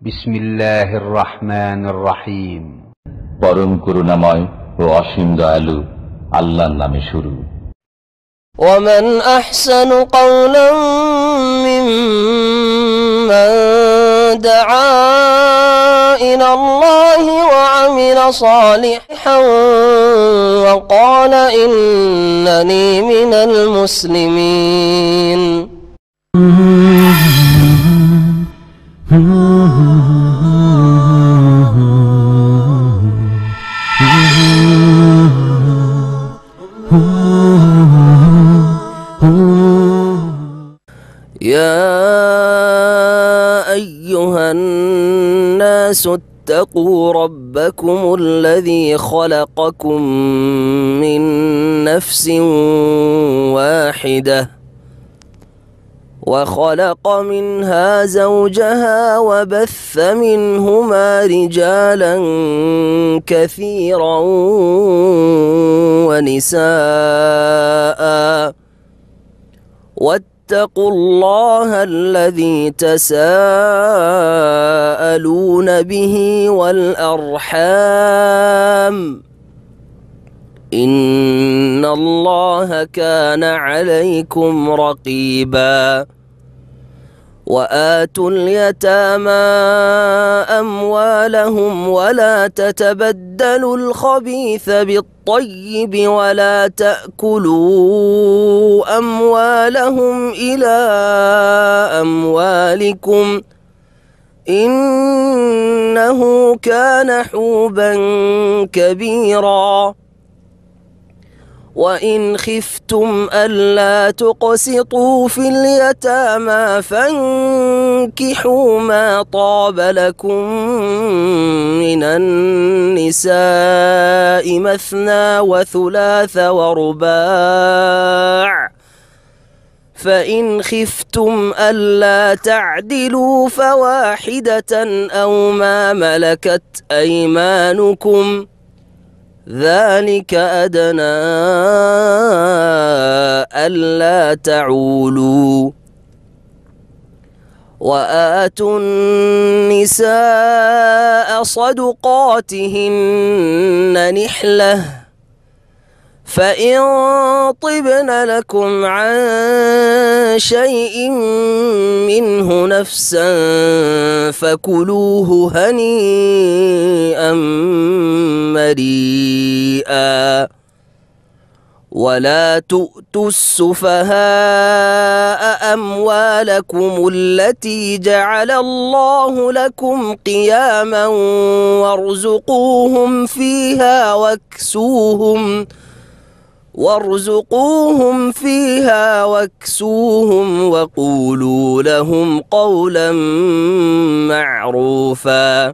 বিসমিল্লাহির রহমানির রহিম। পরম করুণাময় ও অসীম দয়ালু আল্লাহর নামে শুরু। ومن أحسن قولا ممن دعا إلى الله وعمل صالحا وقال إنني من المسلمين. يا أيها الناس اتقوا ربكم الذي خلقكم من نفس واحدة وخلق منها زوجها وبث منهما رجالا كثيرا ونساء واتقوا الله الذي تساءلون به والأرحام إن الله كان عليكم رقيبا. وآتوا اليتامى أموالهم ولا تتبدلوا الخبيث بالطيب ولا تأكلوا أموالهم إلى أموالكم إنه كان حوبا كبيرا. وإن خفتم ألا تقسطوا في اليتامى فانكحوا ما طاب لكم من النساء مثنى وثلاث ورباع فإن خفتم ألا تعدلوا فواحدة أو ما ملكت أيمانكم ذلك أدنى ألا تعولوا. وآتوا النساء صدقاتهن نحلة فإن طبن لكم عن شيء منه نفسا فكلوه هنيئا مريئا. ولا تؤتوا السفهاء أموالكم التي جعل الله لكم قياما وارزقوهم فيها واكسوهم وقولوا لهم قولا معروفا.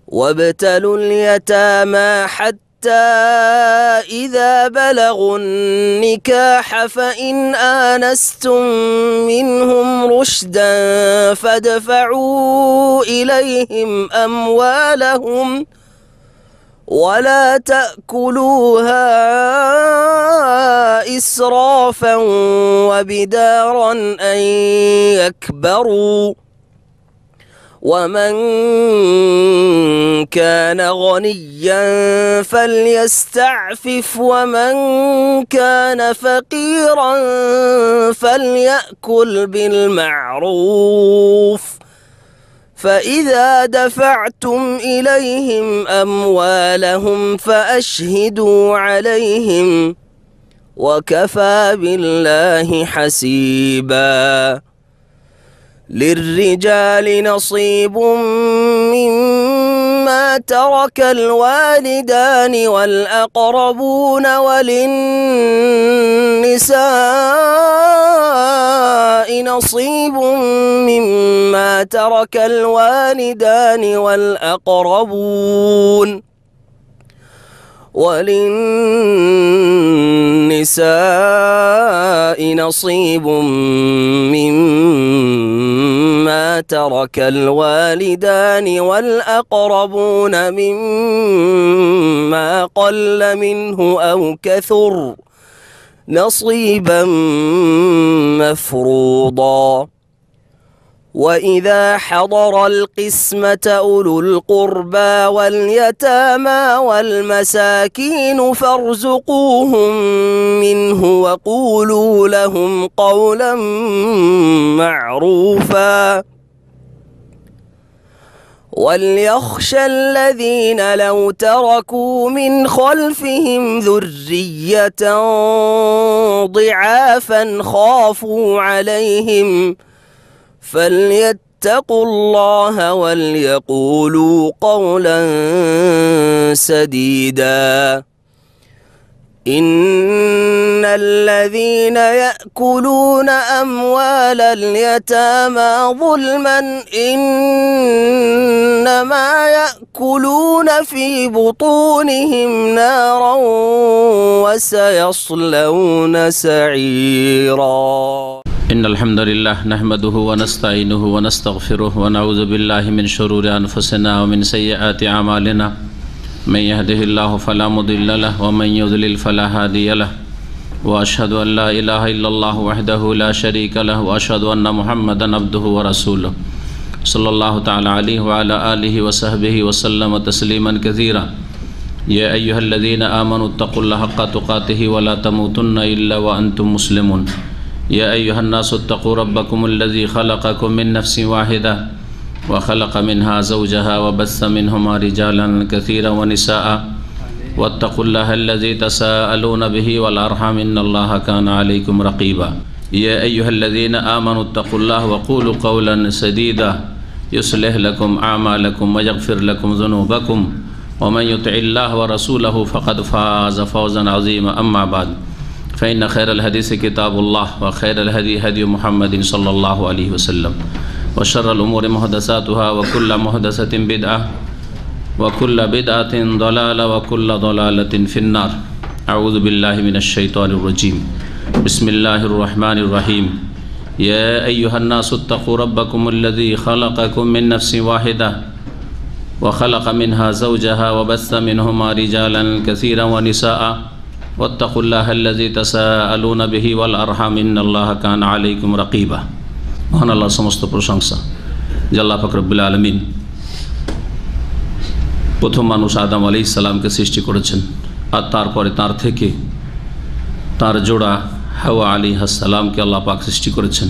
وابتلوا اليتامى حتى إذا بلغوا النكاح فإن آنستم منهم رشدا فادفعوا إليهم أموالهم ولا تأكلوها إسرافا وبدارا أن يكبروا. ومن كان غنيا فليستعفف ومن كان فقيرا فليأكل بالمعروف. فإذا دفعتم إليهم أموالهم فأشهدوا عليهم وكفى بالله حسيبا. للرجال نصيب مما ترك الوالدان والأقربون وللنساء نصيب مما ترك الوالدان والأقربون وللنساء نصيب مما ترك الوالدان والأقربون مما قل منه أو كثر نصيبا مفروضا. وإذا حضر القسمة أولو القربى واليتامى والمساكين فارزقوهم منه وقولوا لهم قولا معروفا وليخشى الذين لو تركوا من خلفهم ذرية ضعافا خافوا عليهم فليتقوا الله وليقولوا قولا سديدا إن الذين يأكلون أموال اليتامى ظلما إنما يأكلون في بطونهم نارا وسيصلون سعيرا إن الحمد لله نحمده ونستعينه ونستغفره ونعوذ بالله من شرور أنفسنا ومن سيئات أعمالنا من يهده الله فلا مضل له ومن يضلل فلا هادي له وأشهد أن لا إله إلا الله وحده لا شريك له وأشهد أن محمدا عبده ورسوله صلى الله تعالى عليه وعلى آله وصحبه وسلم تسليما كثيرا يا أيها الذين آمنوا اتقوا الله حق تقاته ولا تموتن إلا وأنتم مسلمون يا أيها الناس اتقوا ربكم الذي خلقكم من نفس واحدة وخلق منها زوجها وبث منهما رجالا كثيرا ونساء واتقوا الله الذي تساءلون به والأرحام إن الله كان عليكم رقيبا يا أيها الذين آمنوا اتقوا الله وقولوا قولا سديدا يصلح لكم أعمالكم ويغفر لكم ذنوبكم ومن يطع الله ورسوله فقد فاز فوزا عظيما أما بعد فإن خير الحديث كتاب الله وخير الهدي هدي محمد صلى الله عليه وسلم وشر الأمور محدثاتها وكل محدثة بدعة وكل بدعة ضلالة وكل ضلالة في النار أعوذ بالله من الشيطان الرجيم بسم الله الرحمن الرحيم يا أيها الناس اتقوا ربكم الذي خلقكم من نفس واحدة وخلق منها زوجها وبث منهما رجالا كثيرا ونساء واتقوا الله الذي تساءلون به والأرحام إن الله كان عليكم رقيبا মহান আল্লাহর সমস্ত প্রশংসা যে আল্লাহ পাক রব্বুল আলামিন প্রথম মানুষ আদম আলাইহিস সালামকে সৃষ্টি করেছেন আর তারপরে তার থেকে তার জোড়া হাওয়া আলাইহিস সালামকে আল্লাহ পাক সৃষ্টি করেছেন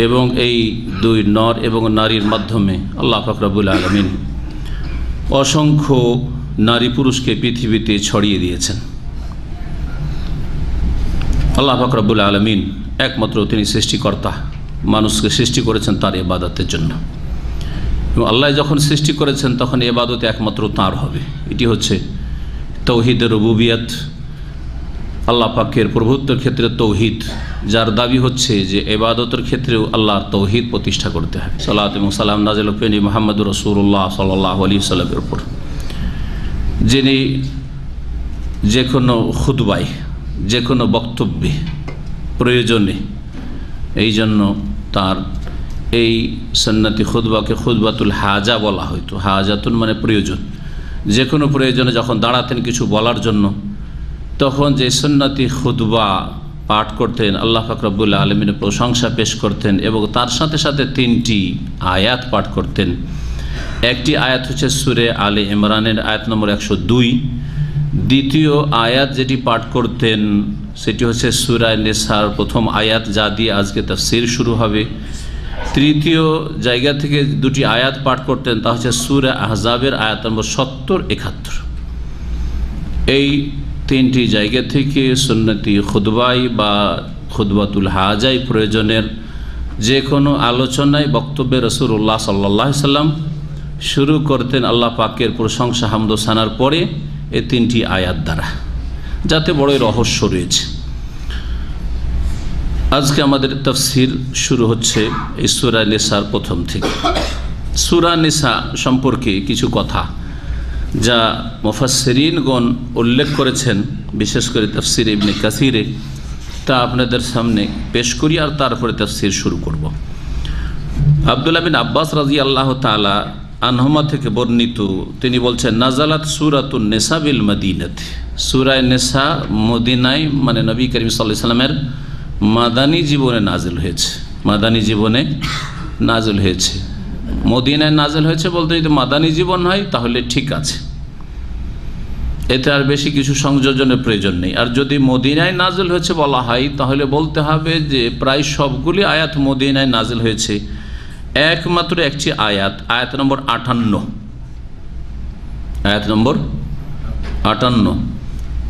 এবং এই দুই নর এবং নারীর মাধ্যমে আল্লাহ পাক রব্বুল আলামিন অসংখ্য নারী পুরুষকে পৃথিবীতে ছড়িয়ে দিয়েছেন। আল্লাহ পাক রব্বুল আলামিন একমাত্র তিনি সৃষ্টিকর্তা, মানুষকে সৃষ্টি করেছেন তার ইবাদতের জন্য এবং আল্লাহ যখন সৃষ্টি করেছেন তখন ইবাদত একমাত্র তাঁর হবে। এটি হচ্ছে তৌহিদের রুবুবিয়ত, আল্লাহ পাকের প্রভুত্বের ক্ষেত্রে তৌহিদ, যার দাবি হচ্ছে যে ইবাদতের ক্ষেত্রেও আল্লাহর তৌহিদ প্রতিষ্ঠা করতে হবে। সালাত এবং সালাম নাজিল পেনি মুহাম্মদুর রাসূলুল্লাহ সাল্লাল্লাহু আলাইহি ওয়াসাল্লামের উপর, যিনি যে কোনো খুতবায় যে কোনো বক্তব্যে প্রয়োজনে, এই জন্য তার এই সুন্নতি খুতবাকে খুতবাতুল হাজা বলা হয়তো। হাজাতুন মানে প্রয়োজন, যে কোনো প্রয়োজনে যখন দাঁড়াতেন কিছু বলার জন্য তখন যে সুন্নতি খুতবা পাঠ করতেন, আল্লাহ পাক রব্বুল আলামিনের প্রশংসা পেশ করতেন এবং তার সাথে সাথে তিনটি আয়াত পাঠ করতেন। একটি আয়াত হচ্ছে সূরা আলে ইমরানের আয়াত নম্বর 102। দ্বিতীয় আয়াত যেটি পাঠ করতেন সেটি হচ্ছে সূরা নিসার প্রথম আয়াত, যা দিয়ে আজকে তাফসীর শুরু হবে। তৃতীয় জায়গা থেকে দুটি আয়াত পাঠ করতেন, তা হচ্ছে সূরা আহজাবের আয়াত নম্বর 70-71। এই তিনটি জায়গা থেকে সুন্নতি খুতবাই বা খুতবাতুল হাজাই প্রয়োজনের যে কোনো আলোচনায় বক্তব্যে রাসূলুল্লাহ সাল্লাল্লাহু আলাইহি সাল্লাম শুরু করতেন আল্লাহ পাকের প্রশংসা হামদ ও সানার পরে এই তিনটি আয়াত দ্বারা, যাতে বড়ই রহস্য রয়েছে। আজকে আমাদের তাফসীর শুরু হচ্ছে এই সূরা নিসার প্রথম থেকে। সূরা নিসা সম্পর্কে কিছু কথা যা মুফাসসিরিনগণ উল্লেখ করেছেন, বিশেষ করে তাফসীর ইবনে কাসিরে, তা আপনাদের সামনে পেশ করি আর তারপরে তাফসীর শুরু করব। আব্দুল্লাহ বিন আব্বাস রাদিয়াল্লাহু তাআলা আনহুমা থেকে বর্ণিত, তিনি বলছেন, নাজালাত সূরাতুন নিসা বিল মদিনাতি, সূরা নিসা মদিনায় মানে নবী করিম সাল্লাল্লাহু আলাইহি ওয়াসাল্লামের মাদানী জীবনে নাজিল হয়েছে। মাদানী জীবনে নাজিল হয়েছে। মদিনায় নাজিল হয়েছে বলতে যদি মাদানী জীবন হয় তাহলে ঠিক আছে, এতে আর বেশি কিছু সংযোজনের প্রয়োজন নেই। আর যদি মদিনায় নাজিল হয়েছে বলা হয় তাহলে বলতে হবে যে প্রায় সবগুলি আয়াত মদিনায় নাজিল হয়েছে, একমাত্র একটি আয়াত, আয়াত নম্বর 58, আয়াত নম্বর 58,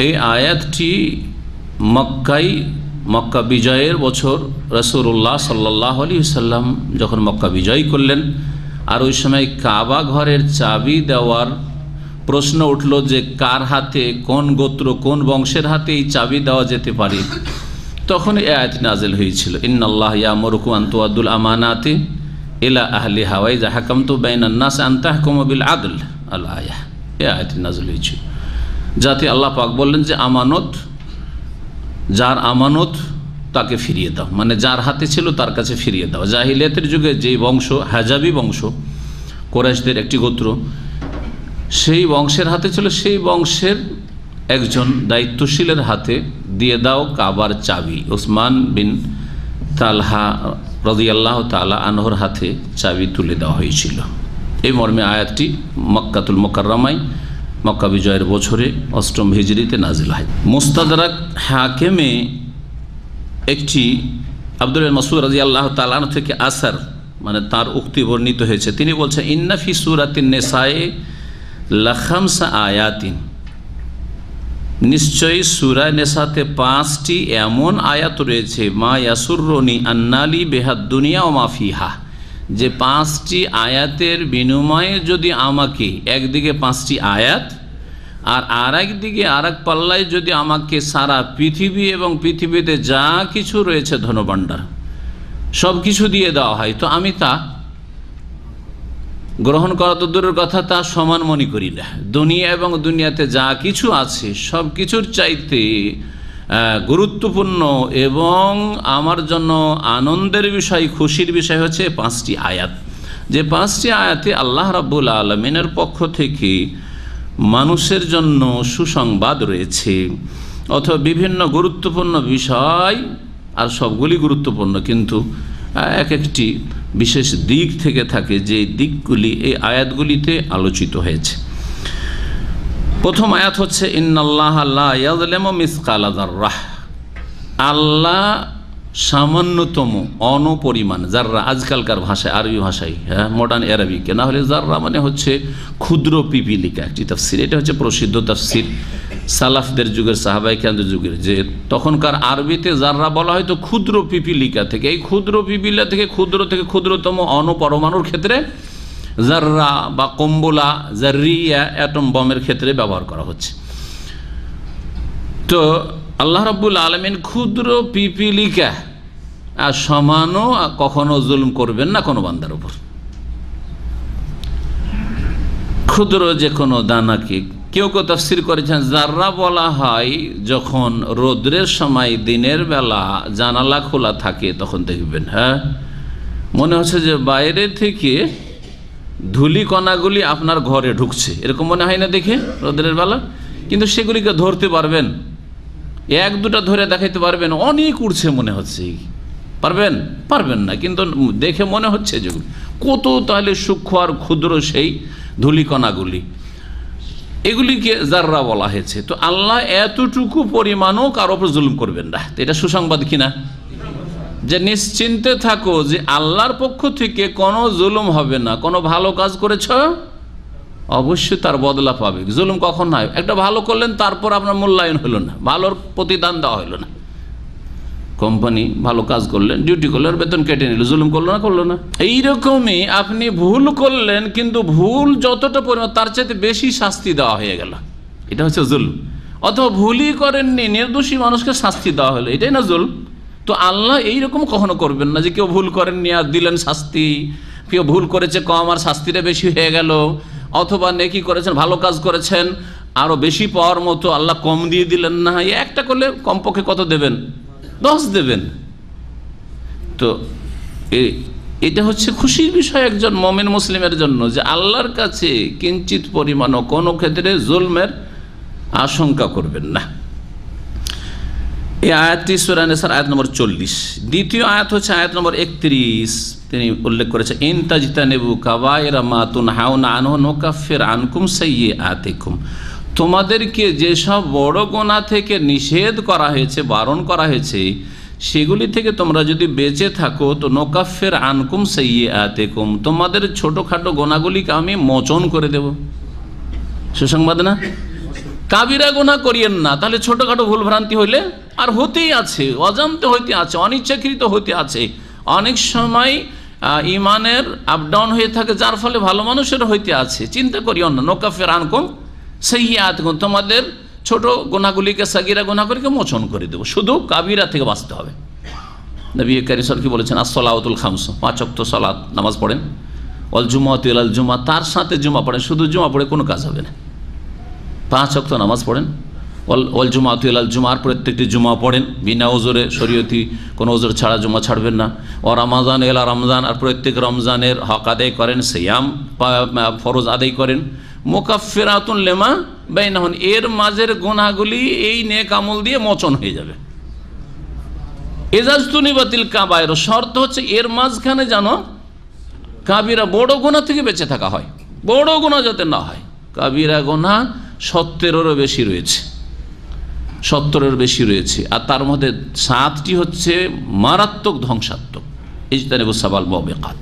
এই আয়াতটি মক্কা বিজয়ের বছর রাসূলুল্লাহ সাল্লাল্লাহু আলাইহি ওয়াসাল্লাম যখন মক্কা বিজয় করলেন, আর ওই সময় কাবা ঘরের চাবি দেওয়ার প্রশ্ন উঠল যে কার হাতে, কোন গোত্র, কোন বংশের হাতে এই চাবি দেওয়া যেতে পারে, তখন এই আয়াত নাজিল হয়েছিল, ইন্নাল্লাহ ইয়ামুরুকুম আন তুআদ্দুল আমানাতি ইলা আহলিহা ওয়া ইযা হাকামতু বাইনান নাস আন তাহকুমু বিল আদল, আল আয়াহ, এই আয়াত নাজিল হয়েছিল। যাতে আল্লাহ পাক বললেন যে আমানত, যার আমানত তাকে ফিরিয়ে দাও, মানে যার হাতে ছিল তার কাছে ফিরিয়ে দাও। জাহিলিয়াতের যুগে যেই বংশ, হাজাবি বংশ, কুরাইশদের একটি গোত্র, সেই বংশের হাতে ছিল, সেই বংশের একজন দায়িত্বশীলের হাতে দিয়ে দাও কাবার চাবি। উসমান বিন তালহা রাদিয়াল্লাহু তাআলা আনহুর হাতে চাবি তুলে দেওয়া হয়েছিল। এই মর্মে আয়াতটি মক্কাতুল মুকাররমায় মক্কা বিজয়ের বছরে ৮ম হিজরিতে নাজিল হয়। মুস্তাদরাক হাকিমে একটি আব্দুল্লাহ মাসউদ রাদিয়াল্লাহু তাআলা আনহু থেকে আসার, মানে তার উক্তি বর্ণিত হয়েছে, তিনি বলছেন ইন্না ফি সূরাতিন নিসায়ে লা খামসা আয়াতিন, নিশ্চয়ই সূরা নিসাতে 5টি এমন আয়াত রয়েছে, মা ইয়াসুররুনি আন্নালি বিহাদ দুনিয়া ওয়া মা ফিহা, যে 5টি আয়াতের বিনিময়ে যদি আমাকে একদিকে 5টি আয়াত আর আরেকদিকে আরেক পাল্লায় যদি আমাকে সারা পৃথিবী এবং পৃথিবীতে যা কিছু রয়েছে ধনভাণ্ডার সব কিছু দিয়ে দেওয়া হয়, তো আমি তা গ্রহণ করা তো দূরের কথা, তা সমান মনে করি না। দুনিয়া এবং দুনিয়াতে যা কিছু আছে সব কিছুর চাইতে গুরুত্বপূর্ণ এবং আমার জন্য আনন্দের বিষয়, খুশির বিষয় হচ্ছে 5টি আয়াত, যে 5টি আয়াতে আল্লাহ রাব্বুল আলামিনের পক্ষ থেকে মানুষের জন্য সুসংবাদ রয়েছে, অথবা বিভিন্ন গুরুত্বপূর্ণ বিষয়, আর সবগুলি গুরুত্বপূর্ণ কিন্তু এক একটি বিশেষ দিক থেকে থাকে, যে দিকগুলি এই আয়াতগুলিতে আলোচিত হয়েছে। প্রথম আয়াত হচ্ছে ইন্নাল্লাহা লা ইয়াযলিমু মিসকালা যাররাহ, আল্লাহ সামান্যতম অনপরিমাণ, যাররা আজকালকার ভাষায়, আরবি ভাষায়, হ্যাঁ মডার্ন আরবিকে, না হলে যাররা মানে হচ্ছে ক্ষুদ্র পিপিলিকা, একটি তাফসির, এটা হচ্ছে প্রসিদ্ধ তাফসির সালাফদের যুগের, সাহাবায়ে কেরামদের যুগের, যে তখনকার আরবিতে যাররা বলা হয়তো ক্ষুদ্র পিপিলিকা থেকে, এই ক্ষুদ্র পিপিলিকা থেকে ক্ষুদ্রতম অণুপরমাণুর ক্ষেত্রে যাররা বা কম্বলা, জাররিয়া, অ্যাটম বমের ক্ষেত্রে ব্যবহার করা হচ্ছে। তো আল্লাহ রাব্বুল আলামিন ক্ষুদ্র পিপিলিকা আর সমানও কখনো জুলুম করবেন না কোনো বান্দার উপর। ক্ষুদ্র যে কোনো দানাকে, কেউ কেউ তাফসীর করেছেন যাররা বলা হয় যখন রৌদ্রের সময় দিনের বেলা জানালা খোলা থাকে তখন দেখবেন, হ্যাঁ মনে হচ্ছে যে বাইরে থেকে ধুলি কণাগুলি আপনার ঘরে ঢুকছে, এরকম মনে হয় না দেখে রৌদ্রের বেলা? কিন্তু সেগুলিকে ধরতে পারবেন, এক দুটা ধরে দেখাইতে পারবেন, অনেক উড়ছে মনে হচ্ছে, পারবেন? পারবেন না, কিন্তু দেখে মনে হচ্ছে যে কত তাহলে সূক্ষ্ম আর ক্ষুদ্র সেই ধূলিকণাগুলি, এগুলিকে যাররা বলা হয়েছে। তো আল্লাহ এতটুকু পরিমাণও কারো উপর জুলুম করবেন না, এটা সুসংবাদ কিনা? যে নিশ্চিন্তে থাকো যে আল্লাহর পক্ষ থেকে কোনো জুলুম হবে না, কোনো ভালো কাজ করেছ অবশ্যই তার বদলা পাবে। জুলুম কখন হয়? একটা ভালো করলেন তারপর আপনার মূল্যায়ন হলো না, ভালোর প্রতিদান দেওয়া হলো না। কোম্পানি ভালো কাজ করলেন, ডিউটি করলেন, বেতন কেটে নিল, জুলুম করলো না? করলো না। এইরকমই আপনি ভুল করলেন, কিন্তু ভুল যতটা পরিমাণ তার চাইতে বেশি শাস্তি দেওয়া হয়ে গেল, এটা হচ্ছে জুলুম। অথবা ভুলই করেননি, নির্দোষী মানুষকে শাস্তি দেওয়া হলো, এটাই না জুলুম? তো আল্লাহ এইরকম কখনো করবেন না যে কেউ ভুল করেননি আর দিলেন শাস্তি, কেউ ভুল করেছে কম আর শাস্তিটা বেশি হয়ে গেল, অথবা নেকি করেছেন, ভালো কাজ করেছেন, আরও বেশি পাওয়ার মতো আল্লাহ কম দিয়ে দিলেন না। একটা করলে কমপক্ষে কত দেবেন? 10 দেবেন। তো এটা হচ্ছে খুশির বিষয় একজন মুমিন মুসলিমের জন্য, যে আল্লাহর কাছে কিঞ্চিত পরিমাণও কোনো ক্ষেত্রে জুলমের আশঙ্কা করবেন না। এই আয়াতটি সূরা নিসার আয়াত নম্বর 40। দ্বিতীয় আয়াত হচ্ছে আয়াত নম্বর 31। তিনি উল্লেখ করেছে ইন তাজতানিবু কাবায়রা মা তুনহাউনা আনহু নুকাফির আনকুম সাইয়্যাতিকুম, তোমাদেরকে যেসব বড় গুনাহ থেকে নিষেধ করা হয়েছে, বারণ করা হয়েছে, সেগুলি থেকে তোমরা যদি বেঁচে থাকো তো নুকাফির আনকুম সাইয়্যাতিকুম, তোমাদের ছোটোখাটো গুনাহগুলিকে আমি মোচন করে দেব। সুসংবাদ না? কাবিরা গুনাহ করিয়েন না, তাহলে ছোটোখাটো ভুলভ্রান্তি হইলে আর হতেই আছে, অজান্তে হইতে আছে, অনিচ্ছাকৃত হইতে আছে। অনেক সময় ইমানের আপ ডাউন হয়ে থাকে, যার ফলে ভালো মানুষের হইতে আছে। চিন্তা করিও না, নুকাফির আনকুম সাইয়্যাতিকুম, তোমাদের ছোট গুনাহগুলিকে, সাগীরা গুনাহগুলিকে মোচন করে দেব, শুধু কাবিরা থেকে বাঁচতে হবে। নবী করিম সাল্লাল্লাহু আলাইহি ওয়াসাল্লাম কি বলেছেন? আসসালাতুল খামস, 5 ওয়াক্ত সালাত নামাজ পড়েন, ওয়াল জুমাতু ইলাল জুমা, তার সাথে জুমা পড়েন, শুধু জুমা পড়ে কোনো কাজ হবে না। 5 ওয়াক্ত নামাজ পড়েন, ওয়াল জুমাতু ইলাল জুমা, আর প্রত্যেকটি জুমা পড়েন বিনা ওজরে, শরীয়তি কোনো ওজর ছাড়া জুমা ছাড়বেন না। ও রমাজান ইলা রমজান, আর প্রত্যেক রমজানের হক আদায় করেন, সিয়াম ফরজ আদায় করেন। মুকাফফিরাতুন লিমা বাইনাহুন, এর মাঝের গুনাহগুলি এই নেক আমল দিয়ে মোচন হয়ে যাবে। ইজাজতুনিবাতিল কাবায়ের, শর্ত হচ্ছে এর মাঝখানে যেন কাবিরা বড় গুনাহ থেকে বেঁচে থাকা হয়, বড় গুনাহ যাতে না হয়। কাবিরা গুনাহ 70-এরও বেশি রয়েছে, 70-এর বেশি রয়েছে, আর তার মধ্যে 7টি হচ্ছে মারাত্মক ধ্বংসাত্মক। ইজতানিবুস সাবাল মুবিকাত,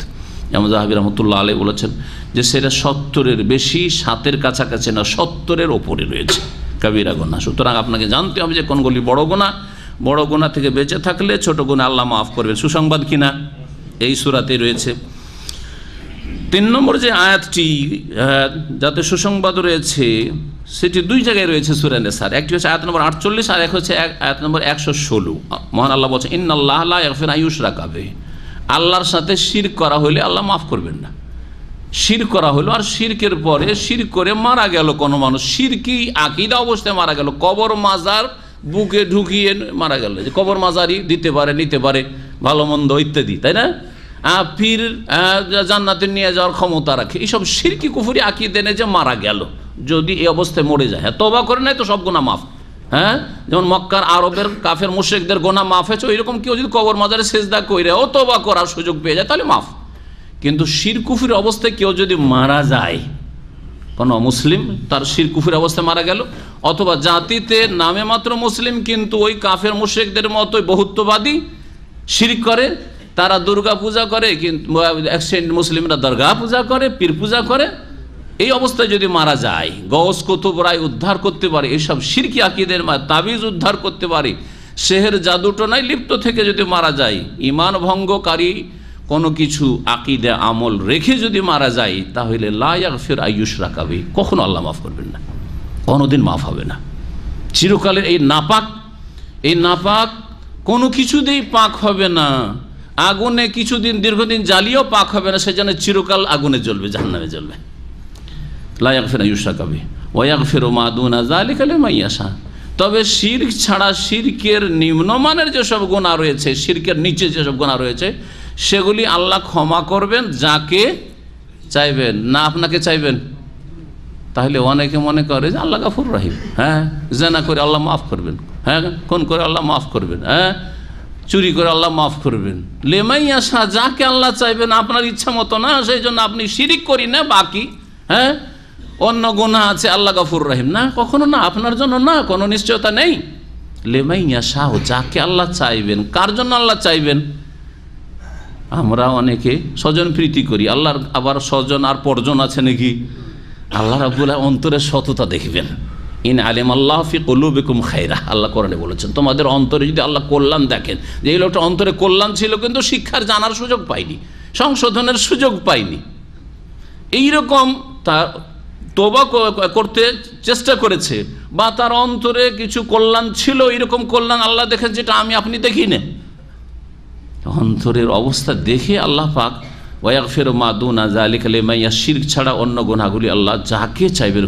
ইমাম যাহাবী রাহমাতুল্লাহ আলাইহি বলেছেন যে সেটা 70-এর বেশি, 7-এর কাছাকাছি না, 70-এর ওপরে রয়েছে কাবিরা গুনাহ। সুতরাং আপনাকে জানতে হবে যে কোনগুলি বড় গুনাহ, বড় গুনাহ থেকে বেঁচে থাকলে ছোট গুনাহ আল্লাহ মাফ করবেন। সুসংবাদ কিনা এই সূরাতে রয়েছে। 3 নম্বর যে আয়াতটি যাতে সুসংবাদ রয়েছে, সেটি 2 জায়গায় রয়েছে সূরা নিসার। একটি হচ্ছে আয়াত নম্বর 48, আর এক হচ্ছে আয়াত নম্বর 116। মহান আল্লাহ বলছেন ইন্নাল্লাহা লা ইয়াগফিরু আন ইউশরাকা বিহি, আল্লাহর সাথে শিরক করা হলে আল্লাহ মাফ করবেন না। শিরক করা হলো, আর শিরকের পরে শিরক করে মারা গেল কোনো মানুষ, শিরকি আকীদা অবস্থায় মারা গেল, কবর মাজার বুকে ঢুকিয়ে মারা গেল, যে কবর মাজারি দিতে পারে, নিতে পারে ভালো মন্দ ইত্যাদি, তাই না? পীর জান্নাতে নিয়ে যাওয়ার ক্ষমতা রাখে, এইসব শিরকি কুফরি আকীদা নিয়ে যে মারা গেল, যদি এই অবস্থায় মরে যায়, হ্যাঁ তওবা করে নাই তো সব গুনাহ মাফ। হ্যাঁ, যেমন মক্কার আরবের কাফের মুশরিকদের গুনাহ মাফ হয়েছে, ওইরকম কেউ যদি কবর মাজারে সেজদা কইরে ও তওবা করার সুযোগ পেয়ে যায় তাহলে মাফ। কিন্তু শিরক কুফরির অবস্থায় কেউ যদি মারা যায়, কোনো মুসলিম তার শিরক কুফরির অবস্থায় মারা গেল, অথবা জাতিতে নামে মাত্র মুসলিম কিন্তু ওই কাফের মুশরিকদের মতোই বহুত্ববাদী শিরক করে, তারা দুর্গা পূজা করে, কিন্তু মুসলিমরা দরগা পূজা করে, পীর পূজা করে, এই অবস্থায় যদি মারা যায়, গৌস কুতুব রায় উদ্ধার করতে পারে, এইসব শিরকি আকীদের তাবিজ উদ্ধার করতে পারে, সেহের জাদুটনায় লিপ্ত থেকে যদি মারা যায়, ঈমান ভঙ্গকারী কোনো কিছু আকীদা আমল রেখে যদি মারা যায়, তাহলে লা ইয়াগফির আন ইউশরাকা বিহি, কখনো আল্লাহ মাফ করবেন না, কোনোদিন মাফ হবে না। চিরকালের এই নাপাক কোনো কিছুতেই পাক হবে না, আগুনে কিছুদিন দীর্ঘদিন জ্বালিয়েও পাক হবে না, সেজন্য চিরকাল আগুনে জ্বলবে, জাহান্নামে জ্বলবে। লা ইয়াগফিরু আন ইউশরাকা বিহি ওয়া ইয়াগফিরু মা দুনা যালিকা লিমান ইয়াশা। তবে শিরক ছাড়া, শিরকের নিম্নমানের যেসব গুনাহ রয়েছে, শিরকের নিচে যেসব গুনাহ রয়েছে, সেগুলি আল্লাহ ক্ষমা করবেন যাকে চাইবেন, না আপনাকে চাইবেন। তাহলে অনেকে মনে করে যে আল্লাহ গফুর রহিম, হ্যাঁ জিনা করে আল্লাহ মাফ করবেন, হ্যাঁ খুন করে আল্লাহ মাফ করবেন, হ্যাঁ চুরি করে আল্লাহ মাফ করবেন। লিমান ইয়াশা, যাকে আল্লাহ চাইবেন, আপনার ইচ্ছা মতো না, সেই জন্য আপনি শিরিক করি না, বাকি হ্যাঁ অন্য গুনাহ আছে, আল্লাহ গফুর রহিম না, কখনো না, আপনার জন্য না, কোনো নিশ্চয়তা নেই। লিমান ইয়াশা, যাকে আল্লাহ চাইবেন। কার জন্য আল্লাহ চাইবেন? আমরা অনেকে স্বজন প্রীতি করি, আল্লাহর আবার স্বজন আর পরজন আছে নাকি? আল্লাহ রাব্বুল আলামিন অন্তরের সততা দেখবেন। ইন আলিম আল্লাহ ফি কুলুবিকুম খায়রা, আল্লাহ কোরআনে বলেছেন, তোমাদের অন্তরে যদি আল্লাহ কল্যাণ দেখেন, যে এই লোকটা অন্তরে কল্যাণ ছিল কিন্তু শিক্ষার জানার সুযোগ পায়নি, সংশোধনের সুযোগ পায়নি, এইরকম তার তওবা করতে চেষ্টা করেছে, বা তার অন্তরে কিছু কল্যাণ ছিল, এরকম কল্যাণ আল্লাহ দেখেন যেটা আমি আপনি দেখি না, অন্তরের অবস্থা দেখে আল্লাহ পাক ওয়া ইয়াগফিরু মা দুনা যালিকা লিমান ইয়াশা, শিরক ছাড়া অন্য গুনাহগুলি আল্লাহ যাকে চাইবেন।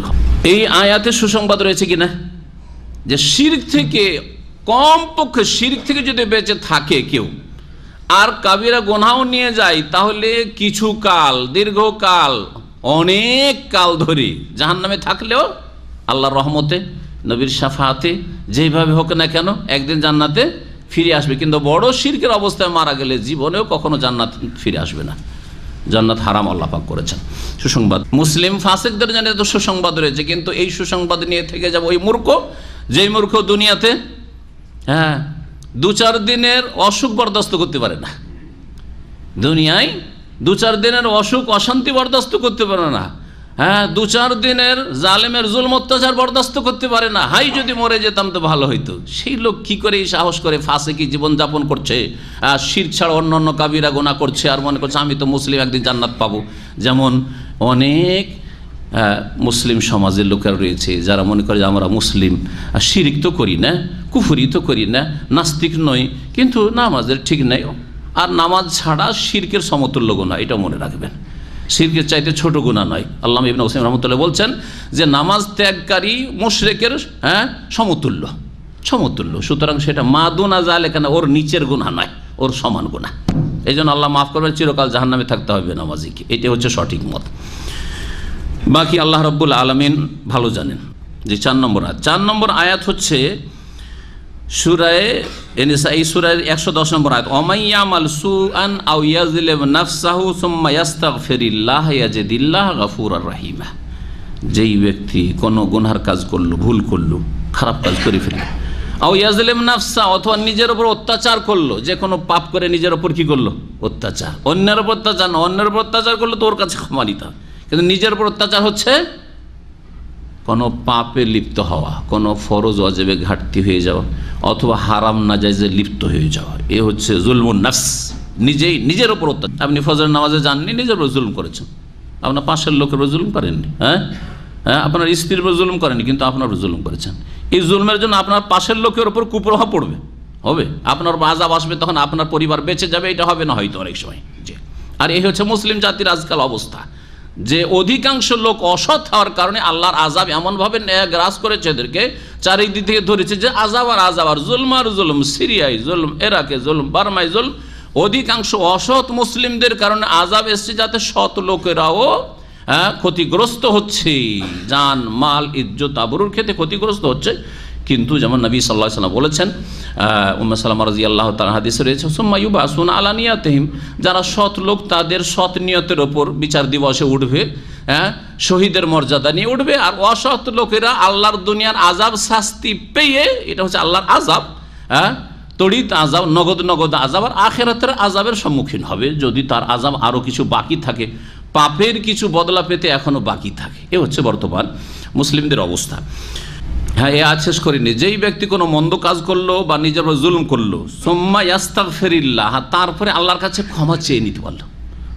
এই আয়াতে সুসংবাদ রয়েছে কিনা যে শিরক থেকে, কমপক্ষে শিরক থেকে যদি বেঁচে থাকে কেউ, আর কাবিরা গুনাহও নিয়ে যায়, তাহলে কিছু কাল, দীর্ঘকাল, অনেক কাল ধরে জাহান্নামে থাকলেও আল্লাহর রহমতে নবীর শাফাতে যেইভাবে হোক না কেন একদিন জান্নাতে ফিরে আসবে, কিন্তু বড় শিরকের অবস্থায় মারা গেলে জীবনেও কখনো জান্নাত ফিরে আসবে না, জান্নাত হারাম আল্লাহ পাক করেছেন। সুসংবাদ মুসলিম ফাসিকদের জন্য তো সুসংবাদ রয়েছে, কিন্তু এই সুসংবাদ নিয়ে থেকে যাবে ওই মূর্খ, যেই মূর্খ দুনিয়াতে 2-4 দিনের অসুখ বরদাস্ত করতে পারে না, দুনিয়ায় 2-4 দিনের অসুখ অশান্তি বরদাস্ত করতে পারে না, 2-4 দিনের জালেমের জুলম অত্যাচার বরদাস্ত করতে পারে না, হাই যদি মরে যেতাম তো ভালো হইতো। সেই লোক কি করে সাহস করে ফাসিকি জীবনযাপন করছে, শিরক ছাড়া অন্য কাবিরা গুনাহ করছে, আর মনে করছে আমি তো মুসলিম, একদিন জান্নাত পাবো। যেমন অনেক মুসলিম সমাজের লোকের রয়েছে যারা মনে করে যে আমরা মুসলিম, শিরক তো করি না, কুফরি তো করি না, নাস্তিক নই, কিন্তু নামাজের ঠিক নাই, আর নামাজ ছাড়া শিরকের সমতুল্য গুনাহ, এটা মনে রাখবেন, শিরকের চাইতে ছোট গুনাহ নয়। আল্লামা ইবনে উসাইমিন রাহমাতুল্লাহ বলছেন যে নামাজ ত্যাগকারী মুশরিকের সমতুল্য। সুতরাং সেটা মাদুনা যালিকা না, ওর নিচের গুনাহ নয়, ওর সমান গুনাহ। এই জন্য আল্লাহ মাফ করবেন, চিরকাল জাহান্নামে থাকতে হবে নামাজিকে, এটা হচ্ছে সঠিক মত। বাকি আল্লাহ রাব্বুল আলামিন ভালো জানেন। যে 4 নম্বর আয়াত হচ্ছে সূরায়ে নিসা, এই সূরার 110 নম্বর আয়াত, ওমাইয়ামাল সুআন আও ইয়াজলিম নাফসাহু সুম্মা ইস্তাগফিরিল্লাহ ইয়াজিদিল্লাহ গফুরার রহিমা। যেই ব্যক্তি কোনো গুনার কাজ করলো, ভুল করলো, খারাপ কাজ করে ফেলল, আও ইয়াজলিম নাফসা, অথবা নিজের উপর অত্যাচার করলো, যে কোনো পাপ করে নিজের উপর কি করলো, অত্যাচার, অন্যের উপর অত্যাচার না, অন্যের উপর অত্যাচার করলো তো ওর কাছে ক্ষমা নিতে হবে, কিন্তু নিজের উপর অত্যাচার হচ্ছে কোনো পাপে লিপ্ত হওয়া, কোনো ফরজ ওয়াজিবে ঘাটতি হয়ে যাওয়া, অথবা হারাম নাজায়েজে লিপ্ত হয়ে যাওয়া, এ হচ্ছে জুলমুন নাফস। নিজের উপর অত্যাচার। আপনি ফজরের নামাজে যাননি, নিজের উপর জুলুম করেছেন, আপনার পাশের লোকের উপর জুলুম করেননি, আপনার স্ত্রীর উপর জুলুম করেননি, কিন্তু আপনার উপর জুলুম করেছেন। এই জুলমের জন্য আপনার পাশের লোকের উপর কুপ্রভাব পড়বে, হবে, আপনার আযাব আসবে, তখন আপনার পরিবার বেঁচে যাবে, এটা হবে না হয়তো অনেক সময়। আর এই হচ্ছে মুসলিম জাতির আজকাল অবস্থা, যে অধিকাংশ লোক অসৎ হওয়ার কারণে আল্লাহর আযাব এমনভাবে গ্রাস করেছে, এদেরকে চারিদিক থেকে ধরেছে যে আযাব আর জুলম আর জুলম, সিরিয়ায় জুলম, ইরাকে জুলম, বার্মায় জুলম। অধিকাংশ অসৎ মুসলিমদের কারণে আযাব এসছে, যাতে সৎ লোকেরাও ক্ষতিগ্রস্ত হচ্ছে, জান মাল ইজ্জত আবরুর ক্ষেত্রে ক্ষতিগ্রস্ত হচ্ছে। কিন্তু যেমন নবী সাল্লাল্লাহু আলাইহি ওয়াসাল্লাম বলেছেন, উম্মে সালামা রাদিয়াল্লাহু তাআলা হাদিসে রয়েছে, সুম্মা ইউবাসুনা আলা নিয়াতিহিম, যারা সৎ লোক তাদের সৎ নিয়তের ওপর বিচার দিবসে উঠবে, শহীদের মর্যাদা নিয়ে উঠবে। আর অসৎ লোকেরা আল্লাহর দুনিয়ার আযাব শাস্তি পেয়ে, এটা হচ্ছে আল্লাহর আযাব, তড়িৎ আযাব, নগদ আযাব, আর আখিরাতের আযাবের সম্মুখীন হবে, যদি তার আযাব আরও কিছু বাকি থাকে, পাপের কিছু বদলা পেতে এখনো বাকি থাকে। এ হচ্ছে বর্তমান মুসলিমদের অবস্থা। এ আজ শেষ করিনি। যেই ব্যক্তি কোনো মন্দ কাজ করলো বা নিজের উপর জুলুম করলো, সুম্মা ইস্তাগফিরিল্লাহ, তারপরে আল্লাহর কাছে ক্ষমা চেয়ে নিতে পারলো,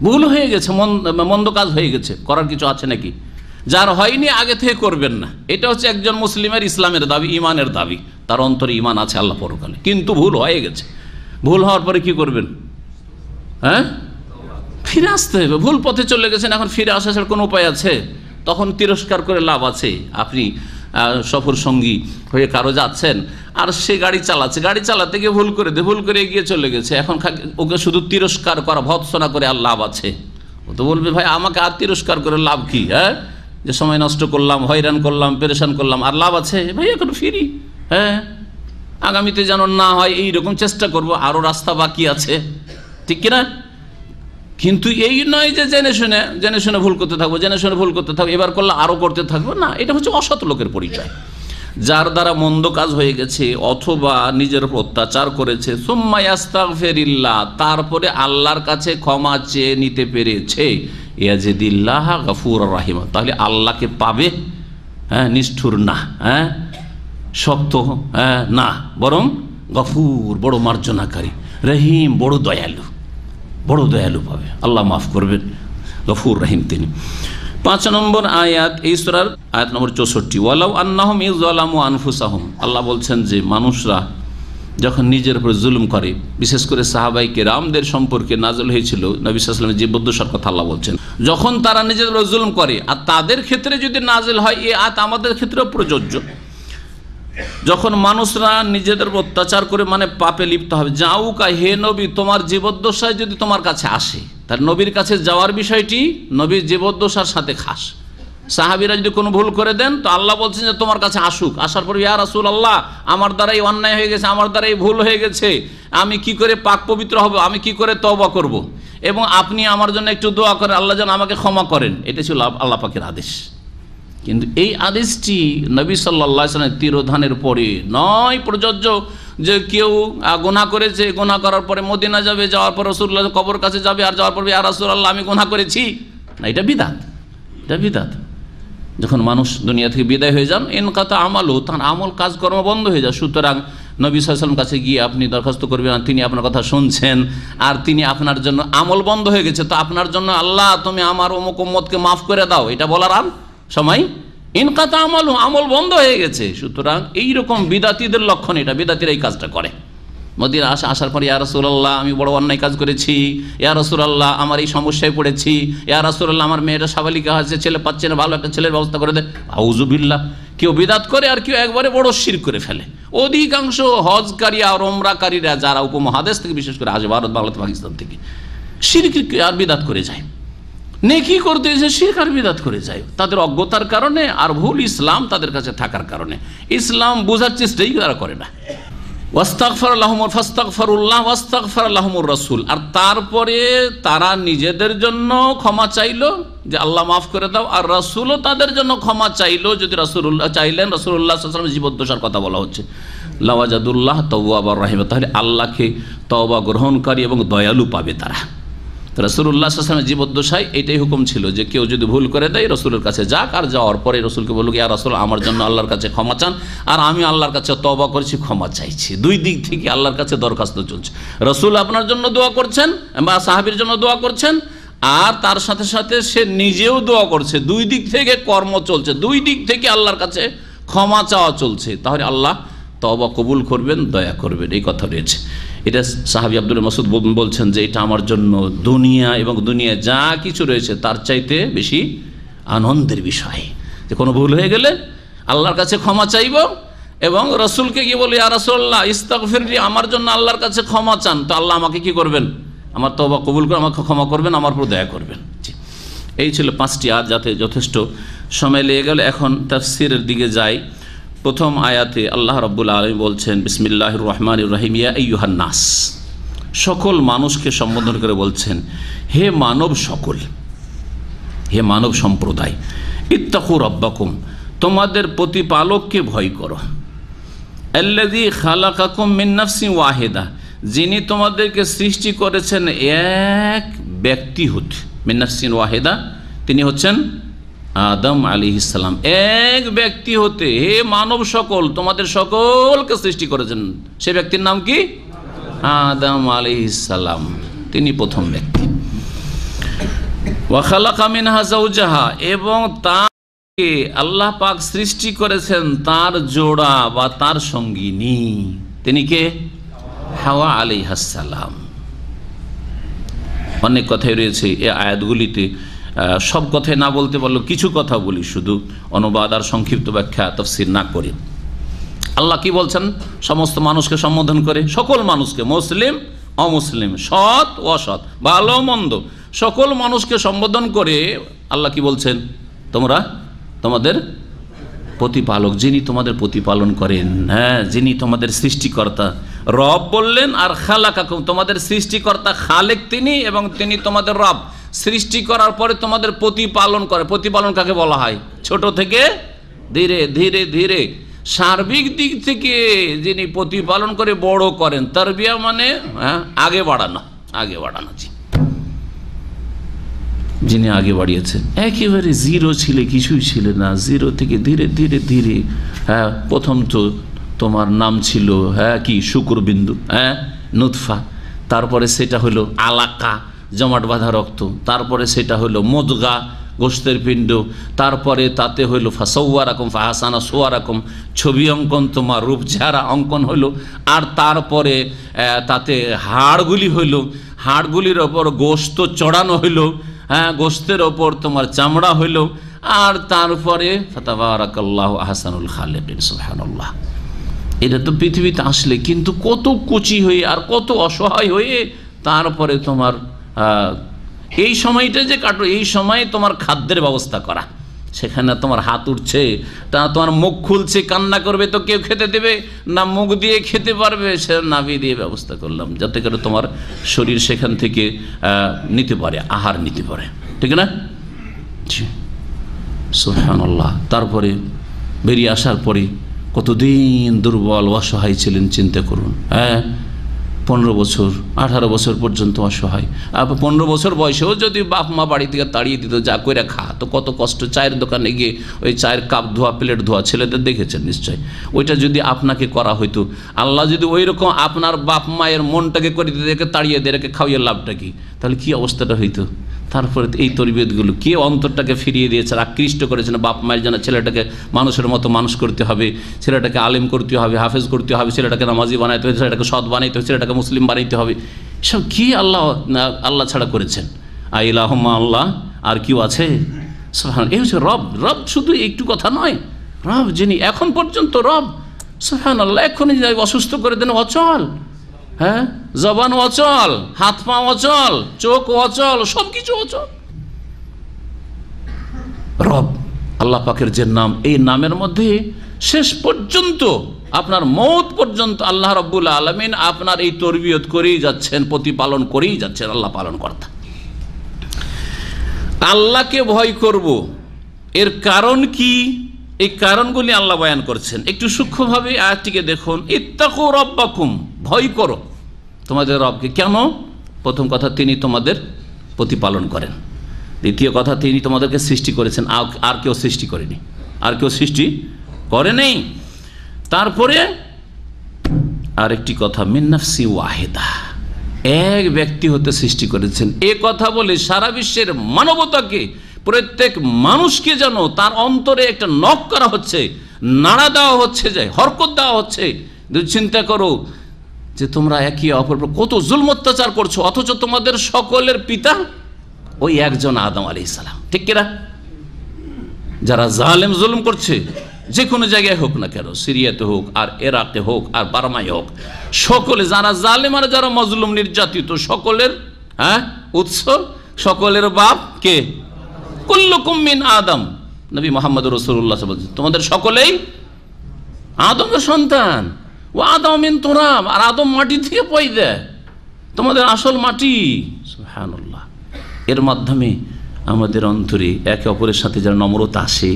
ভুল হয়ে গেছে, মন্দ কাজ হয়ে গেছে, করার কিছু আছে নাকি? যার হয়নি আগে থেকে করবেন না, এটা হচ্ছে একজন মুসলিমের ইসলামের দাবি, ইমানের দাবি, তার অন্তরে ইমান আছে আল্লাহ পরকালে, কিন্তু ভুল হয়ে গেছে। ভুল হওয়ার পরে কি করবেন? ফিরে আসতে হবে। ভুল পথে চলে গেছেন, এখন ফিরে আসার কোনো উপায় আছে? তখন তিরস্কার করে লাভ আছে? আপনি সফর সঙ্গী হয়ে কারো যাচ্ছেন, আর সে গাড়ি চালাতে গিয়ে ভুল করে এগিয়ে চলে গেছে, এখন ওকে শুধু তিরস্কার করা, ভৎসনা করে আর লাভ আছে? ও তো বলবে, ভাই আমাকে আর তিরস্কার করে লাভ কি, যে সময় নষ্ট করলাম, হয়রান করলাম, পেরেশান করলাম, আর লাভ আছে? ভাই এখন ফিরি, আগামীতে যেন না হয় এইরকম চেষ্টা করব, আরও রাস্তা বাকি আছে, ঠিক কিনা? কিন্তু এই নয় যে জেনে শুনে ভুল করতে থাকবো, এবার করলে আরও করতে থাকবো না। এটা হচ্ছে অসৎ লোকের পরিচয়, যার দ্বারা মন্দ কাজ হয়ে গেছে অথবা নিজের উপর অত্যাচার করেছে, সুম্মা ইস্তাগফিরিল্লাহ, তারপরে আল্লাহর কাছে ক্ষমা চেয়ে নিতে পেরেছে, ইয়াজিদিল্লাহ গফুরার রহিম, তাহলে আল্লাহকে পাবে, নিষ্ঠুর না, শক্ত না, বরং গফুর, বড় মার্জনাকারী, রহিম, বড় দয়ালু পাবে, আল্লাহ মাফ করবেন, গফুর রহিম তিনি। 5 নম্বর আয়াত, এই সূরার আয়াত নম্বর 64, ওয়ালাউ আন্নাহুম ইযলামু আনফুসাহুম, আল্লাহ বলছেন যে মানুষরা যখন নিজের উপর জুলুম করে, বিশেষ করে সাহাবায়ে কেরামদের সম্পর্কে নাযিল হয়েছিল নবী সাল্লাল্লাহু আলাইহি ওয়াসাল্লামের জীবদ্দশার কথা আল্লাহ বলছেন, যখন তারা নিজের উপর জুলুম করে, আর তাদের ক্ষেত্রে যদি নাযিল হয়, এই আয়াত আমাদের ক্ষেত্রেও প্রযোজ্য। যখন মানুষরা নিজেদের অত্যাচার করে, মানে পাপে লিপ্ত হবে, যাউকা, হে নবী, তোমার জীবদ্দশায় যদি তোমার কাছে আসে, তার নবীর কাছে যাওয়ার বিষয়টি নবীর জীবদ্দশার সাথে খাস, সাহাবীরা যদি কোনো ভুল করে দেন তো আল্লাহ বলছেন যে তোমার কাছে আসুক, আসার পর ইয়া রাসূলুল্লাহ আমার দ্বারাই অন্যায় হয়ে গেছে, আমার দ্বারাই ভুল হয়ে গেছে, আমি কি করে পাক পবিত্র হব, আমি কি করে তওবা করব, এবং আপনি আমার জন্য একটু দোয়া করেন, আল্লাহ যেন আমাকে ক্ষমা করেন। এটা ছিল আল্লাহ পাকের আদেশ। কিন্তু এই আদেশটি নবী সাল্লাল্লাহু আলাইহি ওয়াসাল্লামের তিরোধানের পরে নয় প্রযোজ্য যে কেউ গুনাহ করেছে, গুনাহ করার পরে মদিনা যাবে, যাওয়ার পর রাসূলুল্লাহ কবর কাছে যাবে, আর যাওয়ার পর ইয়া রাসূলুল্লাহ আমি গুনাহ করেছি, না, এটা বিদআত। এটা বিদআত। যখন মানুষ দুনিয়া থেকে বিদায় হয়ে যান ইনকাতা আমালু, তার আমল কাজকর্ম বন্ধ হয়ে যায়। সুতরাং নবী সাল্লাল্লাহু আলাইহি ওয়াসাল্লাম কাছে গিয়ে আপনি দরখাস্ত করবেন, তিনি আপনার কথা শুনছেন আর তিনি আপনার জন্য আমল বন্ধ হয়ে গেছে, তো আপনার জন্য আল্লাহ তুমি আমার অমুক উম্মতকে মাফ করে দাও, এটা বলার আর সময় ইনকাতা আমালু, আমল বন্ধ হয়ে গেছে। সুতরাং এইরকম বিদাতীদের লক্ষণ এটা, বিদাতীরা এই কাজটা করে। মদিনা আসার পর ইয়া রাসূলুল্লাহ আমি বড় অন্যায় কাজ করেছি, ইয়া রাসূলুল্লাহ আমার এই সমস্যায় পড়েছি, ইয়া রাসূলুল্লাহ আমার মেয়েটা সাবালিকা হয়েছে, ছেলে পাচ্ছে না, ভালো একটা ছেলের ব্যবস্থা করে দেয়। আউযু বিল্লাহ। কেউ বিদাত করে আর কেউ একবারে বড় শিরক করে ফেলে। অধিকাংশ হজকারী আর ওমরাকারীরা যারা উপমহাদেশ থেকে, বিশেষ করে আজ ভারত, বাংলাদেশ, পাকিস্তান থেকে শিরক আর বিদাত করে যায়, নেকি করতে এসে শিরক আর বিদাত করে যায়, তাদের অজ্ঞতার কারণে আর ভুল ইসলাম তাদের কাছে থাকার কারণে। ইসলাম বোঝার চেষ্টাই তারা করে না। ওয়াস্তাগফার লাহুমুর ফাস্তাগফিরুল্লাহ ওয়াস্তাগফার লাহুমুর রাসূল, আর তারপরে তারা নিজেদের জন্য ক্ষমা চাইলো যে আল্লাহ মাফ করে দাও, আর রাসূলও তাদের জন্য ক্ষমা চাইলো যদি রাসূলুল্লাহ চাইলেন। রাসূলুল্লাহ সাল্লাল্লাহু আলাইহি ওয়াসাল্লাম জীবদ্দশার কথা বলা হচ্ছে, লাওয়াজাদুল্লাহ তাওয়াবার রাহিম, তাহলে আল্লাহকে তওবা গ্রহণকারী এবং দয়ালু পাবে তারা। রাসূলুল্লাহ সাল্লাল্লাহু আলাইহি ওয়াসাল্লামের জীবদ্দশায় এটাই হুকুম ছিল যে কেউ যদি ভুল করে দেয় রসুলের কাছে যাক, আর যাওয়ার পরে রসুলকে বলুক ইয়া রাসূল আমার জন্য আল্লাহর কাছে ক্ষমা চান, আর আমি আল্লাহর কাছে তওবা করেছি, ক্ষমা চাইছি। দুই দিক থেকে আল্লাহর কাছে দরখাস্ত চলছে। রসুল আপনার জন্য দোয়া করছেন বা সাহাবীর জন্য দোয়া করছেন, আর তার সাথে সাথে সে নিজেও দোয়া করছে। দুই দিক থেকে কর্ম চলছে, দুই দিক থেকে আল্লাহর কাছে ক্ষমা চাওয়া চলছে। তাহলে আল্লাহ তওবা কবুল করবেন, দয়া করবেন, এই কথা রয়েছে। এটা সাহাবী আব্দুল মাসউদ বলছেন যে এটা আমার জন্য দুনিয়া এবং দুনিয়া যা কিছু রয়েছে তার চাইতে বেশি আনন্দের বিষয়, যে কোনো ভুল হয়ে গেলে আল্লাহর কাছে ক্ষমা চাইব এবং রসুলকে গিয়ে বলি ইয়া রাসূলুল্লাহ ইস্তাগফিরলি, আমার জন্য আল্লাহর কাছে ক্ষমা চান, তো আল্লাহ আমাকে কি করবেন, আমার তওবা কবুল করে আমাকে ক্ষমা করবেন, আমার উপর দয়া করবেন। এই ছিল 5টি আয়াত, যাতে যথেষ্ট সময় লেগে গেল। এখন তাফসীরের দিকে যাই। প্রথম আয়াতে আল্লাহ রাব্বুল আলামিন বলছেন বিসমিল্লাহির রহমানির রহিম, ইয়া আইয়ুহান নাস, সকল মানুষকে সম্বোধন করে বলছেন হে মানব সকল, হে মানব সম্প্রদায়, ইত্তাকু রাব্বাকুম, তোমাদের প্রতিপালককে ভয় করো, আল্লাযী খালাকাকুম মিন নাফসিন ওয়াহিদা, যিনি তোমাদেরকে সৃষ্টি করেছেন এক ব্যক্তি হতে, মিন নাফসিন ওয়াহিদা, তিনি হচ্ছেন আদম আলাইহিস সালাম। এক ব্যক্তি হতে হে মানব সকল, তোমাদের সকলকে সৃষ্টি করেছেন। সে ব্যক্তির নাম কি? আদম আলাইহিস সালাম, তিনি প্রথম ব্যক্তি। ওয়া খালাকা মিনহা যাওজাহা, এবং তাকে আল্লাহ পাক সৃষ্টি করেছেন তার জোড়া বা তার সঙ্গিনী, তিনি কে? হাওয়া আলাইহিস সালাম। অনেক কথাই রয়েছে এই আয়াতগুলিতে, সব কথাই না বলতে পারলেও কিছু কথা বলি, শুধু অনুবাদ আর সংক্ষিপ্ত ব্যাখ্যা তাফসীর না করে। আল্লাহ কি বলছেন সমস্ত মানুষকে সম্বোধন করে? সকল মানুষকে, মুসলিম অমুসলিম, সৎ অসৎ, ভালো মন্দ, সকল মানুষকে সম্বোধন করে আল্লাহ কি বলছেন? তোমরা তোমাদের প্রতিপালক, যিনি তোমাদের প্রতিপালন করেন, হ্যাঁ, যিনি তোমাদের সৃষ্টিকর্তা, রব বললেন। আর খালাকাকুম, তোমাদের সৃষ্টিকর্তা খালেক তিনি, এবং তিনি তোমাদের রব। সৃষ্টি করার পরে তোমাদের প্রতিপালন করে। প্রতিপালন কাকে বলা হয়? ছোট থেকে ধীরে ধীরে ধীরে সার্বিক দিক থেকে যিনি প্রতিপালন করে বড় করেন। তারবিয়া মানে আগে বাড়ানো, আগে বাড়ানো, যিনি আগে বাড়িয়েছেন। একেবারে জিরো ছিলে, কিছুই ছিলে না, জিরো থেকে ধীরে ধীরে ধীরে, হ্যাঁ, প্রথম তো তোমার নাম ছিল কি শুক্রবিন্দু, নুতফা, তারপরে সেটা হলো আলাকা, জমাট বাঁধা রক্ত, তারপরে সেটা হলো মুদগা, গোশতের পিণ্ড, তারপরে তাতে হইল ফাসাওয়ারাকুম ফাহাসানা সুওয়ারাকুম, ছবি অঙ্কন, তোমার রূপ চেহারা অঙ্কন হইল। আর তারপরে তাতে হাড়গুলি হইল, হাড়গুলির ওপর গোশত চড়ানো হইল, হ্যাঁ, গোশতের ওপর তোমার চামড়া হইল। আর তারপরে ফাতাবারাকাল্লাহু আহসানুল খালিকিন, সুবহানাল্লাহ। এটা তো পৃথিবীতে আসলে কিন্তু কত কুচি হয়ে আর কত অসহায় হয়ে তারপরে তোমার এই সময়টা যে কাটো, এই সময় তোমার খাদ্যের ব্যবস্থা করা, সেখানে তোমার হাত উঠছে, তা তোমার মুখ খুলছে, কান্না করবে, তো কেউ খেতে দেবে না? মুখ দিয়ে খেতে পারবে, সে নাভি দিয়ে ব্যবস্থা করলাম যাতে করে তোমার শরীর সেখান থেকে নিতে পারে, আহার নিতে পারে, ঠিক না? সুবহানাল্লাহ। তারপরে বেরিয়ে আসার পরে কতদিন দুর্বল অসহায় ছিলেন চিন্তা করুন। 15 বছর 18 বছর পর্যন্ত অসহায়। 15 বছর বয়সেও যদি বাপ মা বাড়ি থেকে তাড়িয়ে দিত, যা করে খা, তো কত কষ্ট। চায়ের দোকানে গিয়ে ওই চায়ের কাপ ধোয়া, প্লেট ধোয়া, ছেলেদের দেখেছেন নিশ্চয়। ওইটা যদি আপনাকে করা হইতো, আল্লাহ যদি ওই রকম আপনার বাপ মায়ের মনটাকে করে দিতে, একে তাড়িয়ে দিয়ে একে খাওয়িয়ে লাভটা কি? তাহলে কি অবস্থাটা হইতো? তারপরে এই তরবিয়তগুলো কে অন্তরটাকে ফিরিয়ে দিয়েছে, আকৃষ্ট করেছেন বাপ মায়ের জন্য। ছেলেটাকে মানুষের মতো মানুষ করতে হবে, ছেলেটাকে আলেম করতে হবে, হাফেজ করতে হবে, ছেলেটাকে নামাজি বানাইতে হবে, ছেলেটাকে সৎ বানাইতে হবে, ছেলেটাকে মুসলিম বানাইতে হবে। সব কি আল্লাহ ছাড়া করেছেন? ইলাহুম্মা আল্লাহ, আর কেউ আছে? সুবহানাল্লাহ। এই হচ্ছে রব। রব শুধু একটু কথা নয়, রব যিনি এখন পর্যন্ত রব। সুবহানাল্লাহ। এখনই অসুস্থ করে দেন, অচল। হ্যাঁ, জবান অচল, হাত পা অচল, চোখ অচল, সব কিছু অচল। রব আল্লাহ পাকের যে নাম, এই নামের মধ্যে শেষ পর্যন্ত আপনার মৌত পর্যন্ত আল্লাহ রাব্বুল আলামিন আপনার এই তরবিয়ত করেই যাচ্ছেন, প্রতিপালন করেই যাচ্ছেন। আল্লাহ পালন কর্তা। আল্লাহকে ভয় করব, এর কারণ কি? এই কারণগুলি আল্লাহ বয়ান করছেন। একটু সূক্ষ্মভাবে আয়াতটিকে দেখুন। ইত্তাকু রাব্বাকুম, ভয় করো তোমাদের রবকে। কেন? প্রথম কথা, তিনি তোমাদের প্রতিপালন করেন। দ্বিতীয় কথা, তিনি তোমাদেরকে সৃষ্টি করেছেন, আর কেউ সৃষ্টি করেনি, আর কেউ সৃষ্টি করে নেই। তারপরে আরেকটি কথা, মিন নাফসি ওয়াহিদা, এক ব্যক্তি হতে সৃষ্টি করেছেন। এ কথা বলে সারা বিশ্বের মানবতাকে, প্রত্যেক মানুষকে যেন তার অন্তরে একটা নক করা হচ্ছে, নাড়া দেওয়া হচ্ছে, যে হরকত দেওয়া হচ্ছে। চিন্তা করো যে তোমরা একে অপর কত জুলম অত্যাচার করছো, অথচ তোমাদের সকলের পিতা ওই একজন আদম আলাইহিস সালাম, ঠিক কিনা? যারা জালেম জুলুম করছে, যে কোনো জায়গায় হোক না কেন, সিরিয়াতে হোক, আর ইরাকে হোক, আর বার্মায় হোক, সকলে যারা জালেম আর যারা মজলুম নির্যাতিত, সকলের উৎস, সকলের বাপ কে? কুল্লুকুম মিন আদম। নবী মুহাম্মদ রাসূলুল্লাহ বলেছেন, তোমাদের সকলেই আদমের সন্তান। ও আদম মিন তুরাব, আর আদম মাটি থেকে পয়দা, তোমাদের আসল মাটি। সুবহানাল্লাহ। এর মাধ্যমে আমাদের অন্তরে একে অপরের সাথে যারা নম্রতা আসে,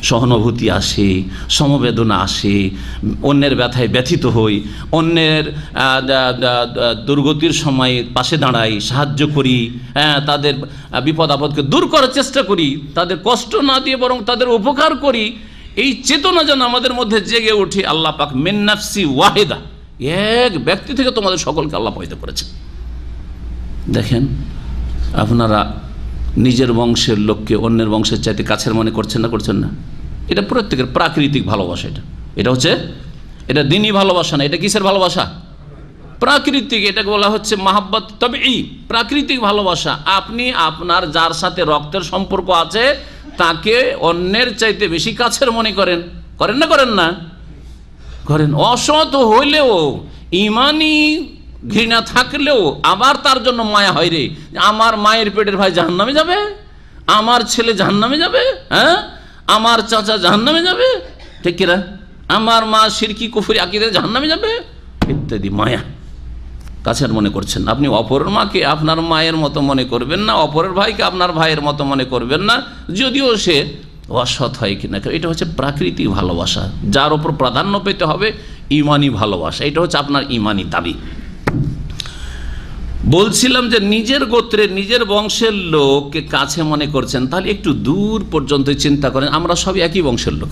সহানুভূতি আসে, সমবেদনা আসে, অন্যের ব্যথায় ব্যথিত হই, অন্যের দুর্গতির সময় পাশে দাঁড়াই, সাহায্য করি, তাদের বিপদ আপদকে দূর করার চেষ্টা করি, তাদের কষ্ট না দিয়ে বরং তাদের উপকার করি। এই চেতনা যেন আমাদের মধ্যে জেগে ওঠে। আল্লাহ পাক মিন নাফসি ওয়াহিদা, এক ব্যক্তি থেকে তোমাদের সকলকে আল্লাহ পয়দা করেছেন। দেখেন, আপনারা নিজের বংশের লোককে অন্যের বংশের চাইতে কাছের মনে করছেন না? করছেন না? এটা প্রত্যেকের প্রাকৃতিক ভালোবাসা। এটা হচ্ছে, এটা দিনই ভালোবাসা না। এটা কিসের ভালোবাসা? প্রাকৃতিক। এটাকে বলা হচ্ছে মাহাব্বত তবিঈ, প্রাকৃতিক ভালোবাসা। আপনি আপনার যার সাথে রক্তের সম্পর্ক আছে তাকে অন্যের চাইতে বেশি কাছের মনে করেন। করেন না? করেন না? করেন। অসৎ হইলেও, ইমানি ঘৃণা থাকলেও আবার তার জন্য মায়া হয় রে, আমার মায়ের পেটের ভাই জাহান্নামে যাবে, আমার ছেলে জাহান্নামে যাবে, হ্যাঁ, আমার চাচা জাহান্নামে যাবে, ঠিক কিনা? আমার মা শিরকি কুফরি আকীদায় জাহান্নামে যাবে, ইত্যাদি মায়া কাছের মনে করছেন। আপনি অপরের মাকে আপনার মায়ের মতো মনে করবেন না, অপরের ভাইকে আপনার ভাইয়ের মতো মনে করবেন না, যদিও সে অসৎ হয় কিনা। এটা হচ্ছে প্রাকৃতিক ভালোবাসা, যার ওপর প্রাধান্য পেতে হবে ইমানি ভালোবাসা। এটা হচ্ছে আপনার ইমানি দাবি। বলছিলাম যে নিজের গোত্রের, নিজের বংশের লোককে কাছে মনে করছেন, তাহলে একটু দূর পর্যন্ত চিন্তা করেন। আমরা সব একই বংশের লোক,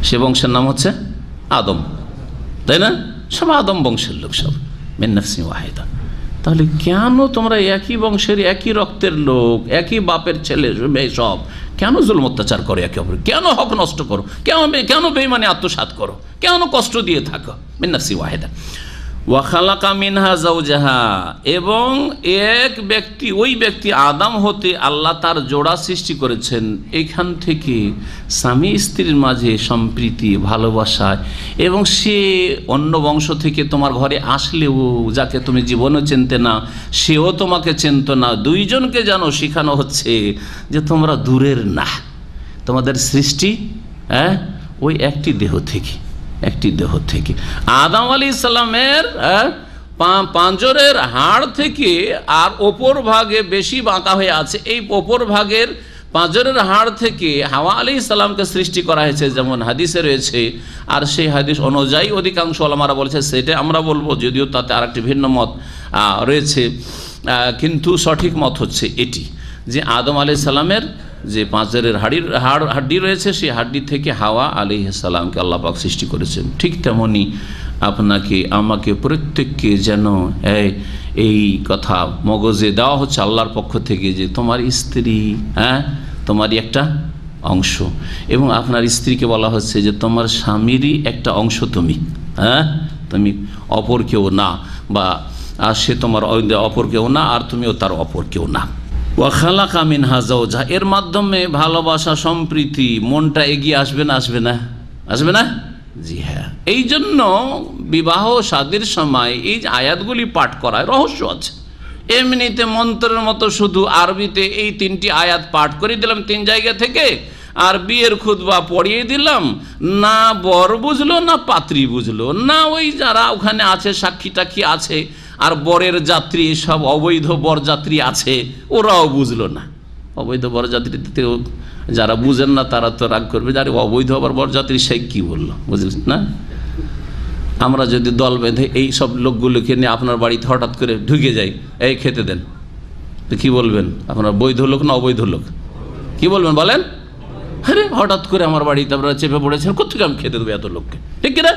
সে বংশের নাম হচ্ছে আদম, তাই না? সব আদম বংশের লোক, সব মিন নাফসি ওয়াহিদা। তাহলে কেন তোমরা একই বংশের, একই রক্তের লোক, একই বাপের ছেলে, সব কেন জুলম অত্যাচার করো একে অপর? কেন হক নষ্ট করো? কেন বেঈমানি আত্মসাৎ করো? কেন কষ্ট দিয়ে থাকো? মিন নাফসি ওয়াহিদা। ওয়া খালাকা মিনহা যাওজাহা, এবং ওই ব্যক্তি আদম হতে আল্লাহ তার জোড়া সৃষ্টি করেছেন। এখান থেকে স্বামী স্ত্রীর মাঝে সম্প্রীতি, ভালোবাসা, এবং সে অন্য বংশ থেকে তোমার ঘরে আসলেও যাকে তুমি জীবনও চিনতে না, সেও তোমাকে চিনত না, দুইজনকে যেন শেখানো হচ্ছে যে তোমরা দূরের না, তোমাদের সৃষ্টি ওই একটি দেহ থেকে। আদম আলাইহিস সালামের পাঁজরের হাড় থেকে আর ওপর ভাগে বেশি বাঁকা হয়ে আছে, এই ওপর ভাগের পাঁজরের হাড় থেকে হাওয়া আলাইহিস সালামকে সৃষ্টি করা হয়েছে, যেমন হাদিসে রয়েছে। আর সেই হাদিস অনুযায়ী অধিকাংশ ওলামারা বলেছে, সেটা আমরা বলবো, যদিও তাতে আরেকটি ভিন্ন মত রয়েছে, কিন্তু সঠিক মত হচ্ছে এটি যে আদম আলাইহিস সালামের যে পাঁজরের হাড্ডি রয়েছে, সেই হাড্ডি থেকে হাওয়া আলাইহিস সালামকে আল্লাহ পাক সৃষ্টি করেছেন। ঠিক তেমনি আপনাকে আমাকে প্রত্যেককে যেন এই কথা মগজে দেওয়া হচ্ছে আল্লাহর পক্ষ থেকে যে তোমার স্ত্রী তোমারই একটা অংশ, এবং আপনার স্ত্রীকে বলা হচ্ছে যে তোমার স্বামীরই একটা অংশ, তুমি অপর কেউ না, বা সে তোমার অপর কেউ না, আর তুমিও তার অপর কেউ না। ওয়া খালাকা মিনহা যাওজাহা, এর মাধ্যমে ভালোবাসা, সম্প্রীতি, মনটা এগিয়ে আসবে না? জি হ্যাঁ। এই জন্য বিবাহ শাদীর সময় এই যে আয়াতগুলি পাঠ করায় রহস্য আছে। এমনিতে মন্ত্রের মতো শুধু আরবিতে এই 3টি আয়াত পাঠ করে দিলাম 3 জায়গা থেকে, আর বিয়ের খুতবা পড়িয়ে দিলাম, না বর বুঝলো, না পাত্রী বুঝলো, না ওই যারা ওখানে আছে সাক্ষী টাক্ষী আছে, আর বরের যাত্রী, সব অবৈধ বরযাত্রী আছে, ওরাও বুঝলো না। অবৈধ বরযাত্রীতে যারা বুঝেন না তারা তো রাগ করবে, যারা অবৈধ আবার বরযাত্রী সে কি বললো, বুঝলেন না? আমরা যদি দল বেঁধে এই সব লোকগুলোকে নিয়ে আপনার বাড়িতে হঠাৎ করে ঢুকে যাই, এই খেতে দেন, তো কী বলবেন? আপনার বৈধ লোক না অবৈধ লোক? কি বলবেন বলেন? আরে হঠাৎ করে আমার বাড়িতে আপনারা চেপে পড়েছেন, কোথেকে আমি খেতে দেবো এত লোককে, ঠিক কিনা?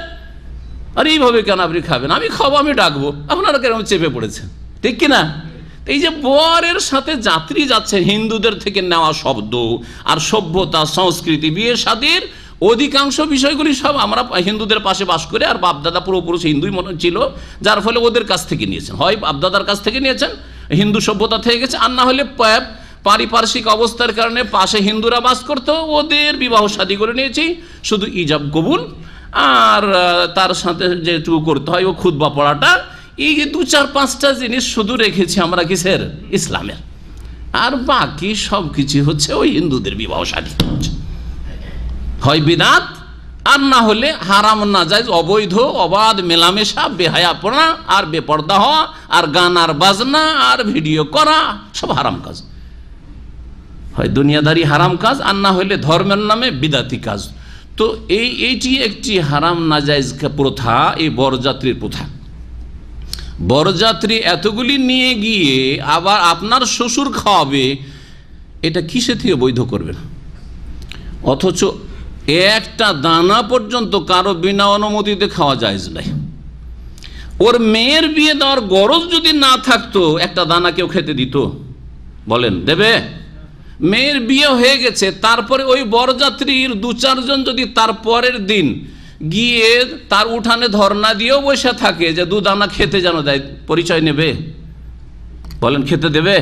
আর এইভাবে কেন আপনি খাবেন? আমি খাবো, আমি ডাকবো, আপনারা কেন চেপে পড়েছেন, ঠিক কিনা? এই যে বরের সাথে যাত্রী যাচ্ছে, হিন্দুদের থেকে নেওয়া শব্দ আর সভ্যতা, সংস্কৃতি, বিয়ে শাদীর অধিকাংশ বিষয়গুলি সব আমরা হিন্দুদের পাশে বাস করে, আর বাপদাদা পূর্বপুরুষ হিন্দুই মনে ছিল, যার ফলে ওদের কাছ থেকে নিয়েছেন, হয় বাপদাদার কাছ থেকে নিয়েছেন, হিন্দু সভ্যতা থেকে গেছে, আর না হলে পারিপার্শ্বিক অবস্থার কারণে পাশে হিন্দুরা বাস করতো, ওদের বিবাহ শাদী করে নিয়েছি, শুধু ইজাব কবুল আর তার সাথে যেটুকু করতে হয় ও খুতবা পড়াটা, এই যে 2-4-5টা জিনিস শুধু রেখেছি আমরা কিসের? ইসলামের। আর বাকি সব কিছু হচ্ছে ওই হিন্দুদের বিবাহ শাদী, হয় বিদআত আর না হলে হারাম নাজায়েজ অবৈধ অবাধ মেলামেশা, বেহায়াপনা আর বেপর্দা হওয়া, আর গান আর বাজনা আর ভিডিও করা, সব হারাম কাজ, হয় দুনিয়াদারি হারাম কাজ, আর না হলে ধর্মের নামে বিদাতি কাজ। তো এইটি একটি হারাম নাজায়েজ প্রথা, এই বরযাত্রীর প্রথা। বরযাত্রী এতগুলি নিয়ে গিয়ে আবার আপনার শ্বশুর খাওয়াবে, এটা কিসে থেকে বৈধ করবেন? অথচ একটা দানা পর্যন্ত কারো বিনা অনুমতিতে খাওয়া জায়েজ নাই। ওর মেয়ের বিয়ে দেওয়ার গরজ যদি না থাকতো, একটা দানা কেউ খেতে দিত? বলেন দেবে? মেয়ের বিয়ে হয়ে গেছে, তারপরে ওই বরযাত্রীর 2-4 জন যদি তার পরের দিন গিয়ে তার উঠানে ধর্ণা দিয়েও বসে থাকে যে 2 দানা খেতে যেন দেয়, পরিচয় নেবে? বলেন খেতে দেবে?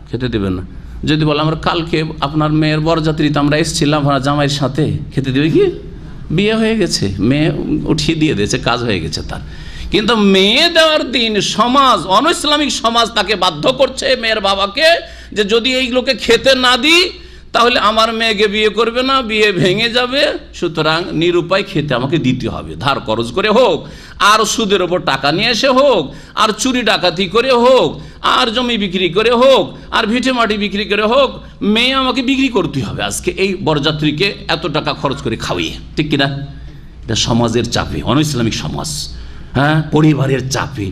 খেতে দেবে না। যদি বলে আমরা কালকে আপনার মেয়ের বরযাত্রীতে আমরা এসেছিলাম আপনার জামাইয়ের সাথে, খেতে দেবে কি? বিয়ে হয়ে গেছে, মেয়ে উঠিয়ে দিয়ে দিয়েছে, কাজ হয়ে গেছে তার। কিন্তু মেয়ে দেওয়ার দিন সমাজ, অনইসলামিক সমাজ তাকে বাধ্য করছে, মেয়ের বাবাকে, যে যদি এইগুলোকে খেতে না দিই তাহলে আমার মেয়েকে বিয়ে করবে না, বিয়ে ভেঙে যাবে, সুতরাং নিরুপায় খেতে আমাকে দিতে হবে, ধার খরচ করে হোক, আর সুদের ওপর টাকা নিয়ে এসে হোক, আর চুরি ডাকাতি করে হোক, আর জমি বিক্রি করে হোক, আর ভিটে মাটি বিক্রি করে হোক, মেয়ে আমাকে বিক্রি করতে হবে আজকে এই বরযাত্রীকে এত টাকা খরচ করে খাওয়িয়ে, ঠিক কিনা? এটা সমাজের চাপে, অনইসলামিক সমাজ, হ্যাঁ, পরিবারের চাপে,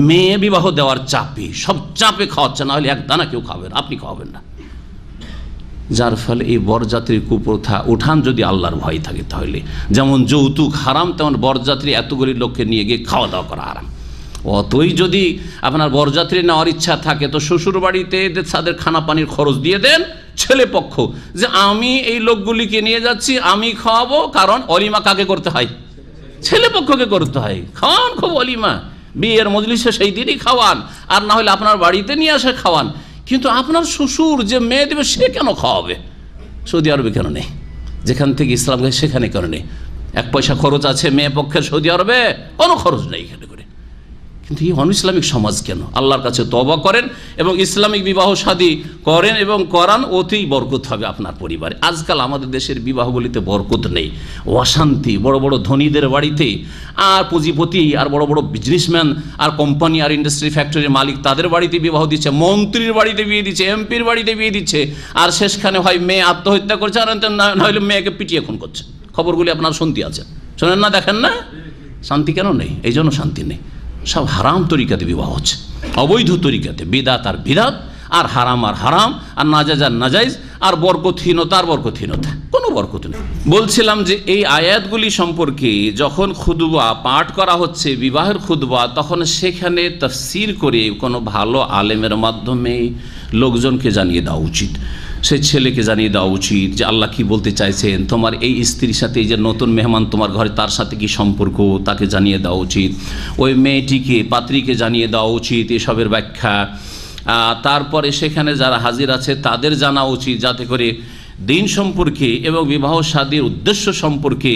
মেয়ে বিবাহ দেওয়ার চাপে, সব চাপে খাওয়াচ্ছে, না হলে এক দানা কেউ খাবেন, আপনি খাওয়াবেন না। যার ফলে এই বরযাত্রীর কুপ্রথা উঠান যদি আল্লাহর ভয় থাকে, তাহলে যেমন যৌতুক হারাম, তেমন বরযাত্রী এতগুলি লোককে নিয়ে গিয়ে খাওয়া দাওয়া করা হারাম। অতই যদি আপনার বরযাত্রী নেওয়ার ইচ্ছা থাকে, তো শ্বশুর বাড়িতে তাদের খানা পানির খরচ দিয়ে দেন ছেলে পক্ষ, যে আমি এই লোকগুলিকে নিয়ে যাচ্ছি, আমি খাওয়াবো। কারণ অলিমা কাকে করতে হয়? ছেলে পক্ষকে করতে হয়। খাওয়ান খুব অলিমা, বিয়ের মজলিসে সেই দিনই খাওয়ান, আর না হলে আপনার বাড়িতে নিয়ে আসে খাওয়ান, কিন্তু আপনার শ্বশুর যে মেয়ে দেবে সে কেন খাওয়াবে? সৌদি আরবে কেন নেই? যেখান থেকে ইসলাম গেছে সেখানে কেন নেই? 1 পয়সা খরচ আছে মেয়ে পক্ষের সৌদি আরবে? কোনো খরচ নেই এখানে করে। কিন্তু এই অনইসলামিক সমাজ কেন? আল্লাহর কাছে তওবা করেন এবং ইসলামিক বিবাহ শাদী করেন এবং করান, অতিই বরকত হবে আপনার পরিবারে। আজকাল আমাদের দেশের বিবাহগুলিতে বরকত নেই, অশান্তি। বড় বড় ধনীদের বাড়িতে আর পুঁজিপতি আর বড় বড় বিজনেসম্যান আর কোম্পানি আর ইন্ডাস্ট্রি ফ্যাক্টরির মালিক তাদের বাড়িতে বিবাহ দিচ্ছে, মন্ত্রীর বাড়িতে বিয়ে দিচ্ছে, এমপির বাড়িতে বিয়ে দিচ্ছে, আর শেষখানে হয় মেয়ে আত্মহত্যা করছে আর না হলে মেয়েকে পিটিয়ে খুন করছে। খবরগুলি আপনার শুনতে আছে, শোনেন না, দেখেন না? শান্তি কেন নেই? এই জন্য শান্তি নেই। সব হারাম তরিকাতে বিবাহ হচ্ছে, অবৈধ তরিকাতে, বিদাত আর বিদাত, আর হারাম আর হারাম, আর নাজাইজ আর নাজাইজ, আর বরকতহীনতা আর বরকতহীনতা, কোনো বরকত নেই। বলছিলাম যে এই আয়াতগুলি সম্পর্কে যখন খুতবা পাঠ করা হচ্ছে, বিবাহের খুতবা, তখন সেখানে তাফসীর করে কোনো ভালো আলেমের মাধ্যমে লোকজনকে জানিয়ে দেওয়া উচিত। সেই ছেলেকে জানিয়ে দেওয়া উচিত যে আল্লাহ কি বলতে চাইছেন, তোমার এই স্ত্রীর সাথে, এই যে নতুন মেহমান তোমার ঘরে, তার সাথে কি সম্পর্ক, তাকে জানিয়ে দেওয়া উচিত। ওই মেয়েটিকে, পাত্রীকে জানিয়ে দেওয়া উচিত এসবের ব্যাখ্যা। তারপরে সেখানে যারা হাজির আছে তাদের জানা উচিত, যাতে করে দিন সম্পর্কে এবং বিবাহ শাদীর উদ্দেশ্য সম্পর্কে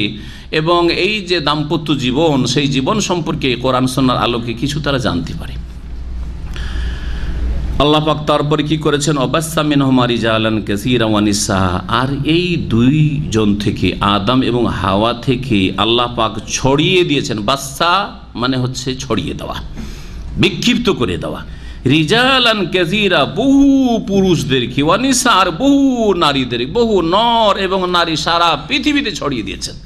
এবং এই যে দাম্পত্য জীবন, সেই জীবন সম্পর্কে কোরআন সুন্নাহর আলোকে কিছু তারা জানতে পারে। আল্লাহ পাক তারপরে কি করেছেন, অবাস্সা মিনহুমা রিজালান কাসীরান ওয়া নিসা। আর এই 2 জন থেকে, আদম এবং হাওয়া থেকে আল্লাহ পাক ছড়িয়ে দিয়েছেন। বাস্সা মানে হচ্ছে ছড়িয়ে দেওয়া, বিক্ষিপ্ত করে দেওয়া। রিজালান কাসীরা, বহু পুরুষদেরকে, ওয়া নিসা, আর বহু নারীদের, বহু নর এবং নারী সারা পৃথিবীতে ছড়িয়ে দিয়েছেন।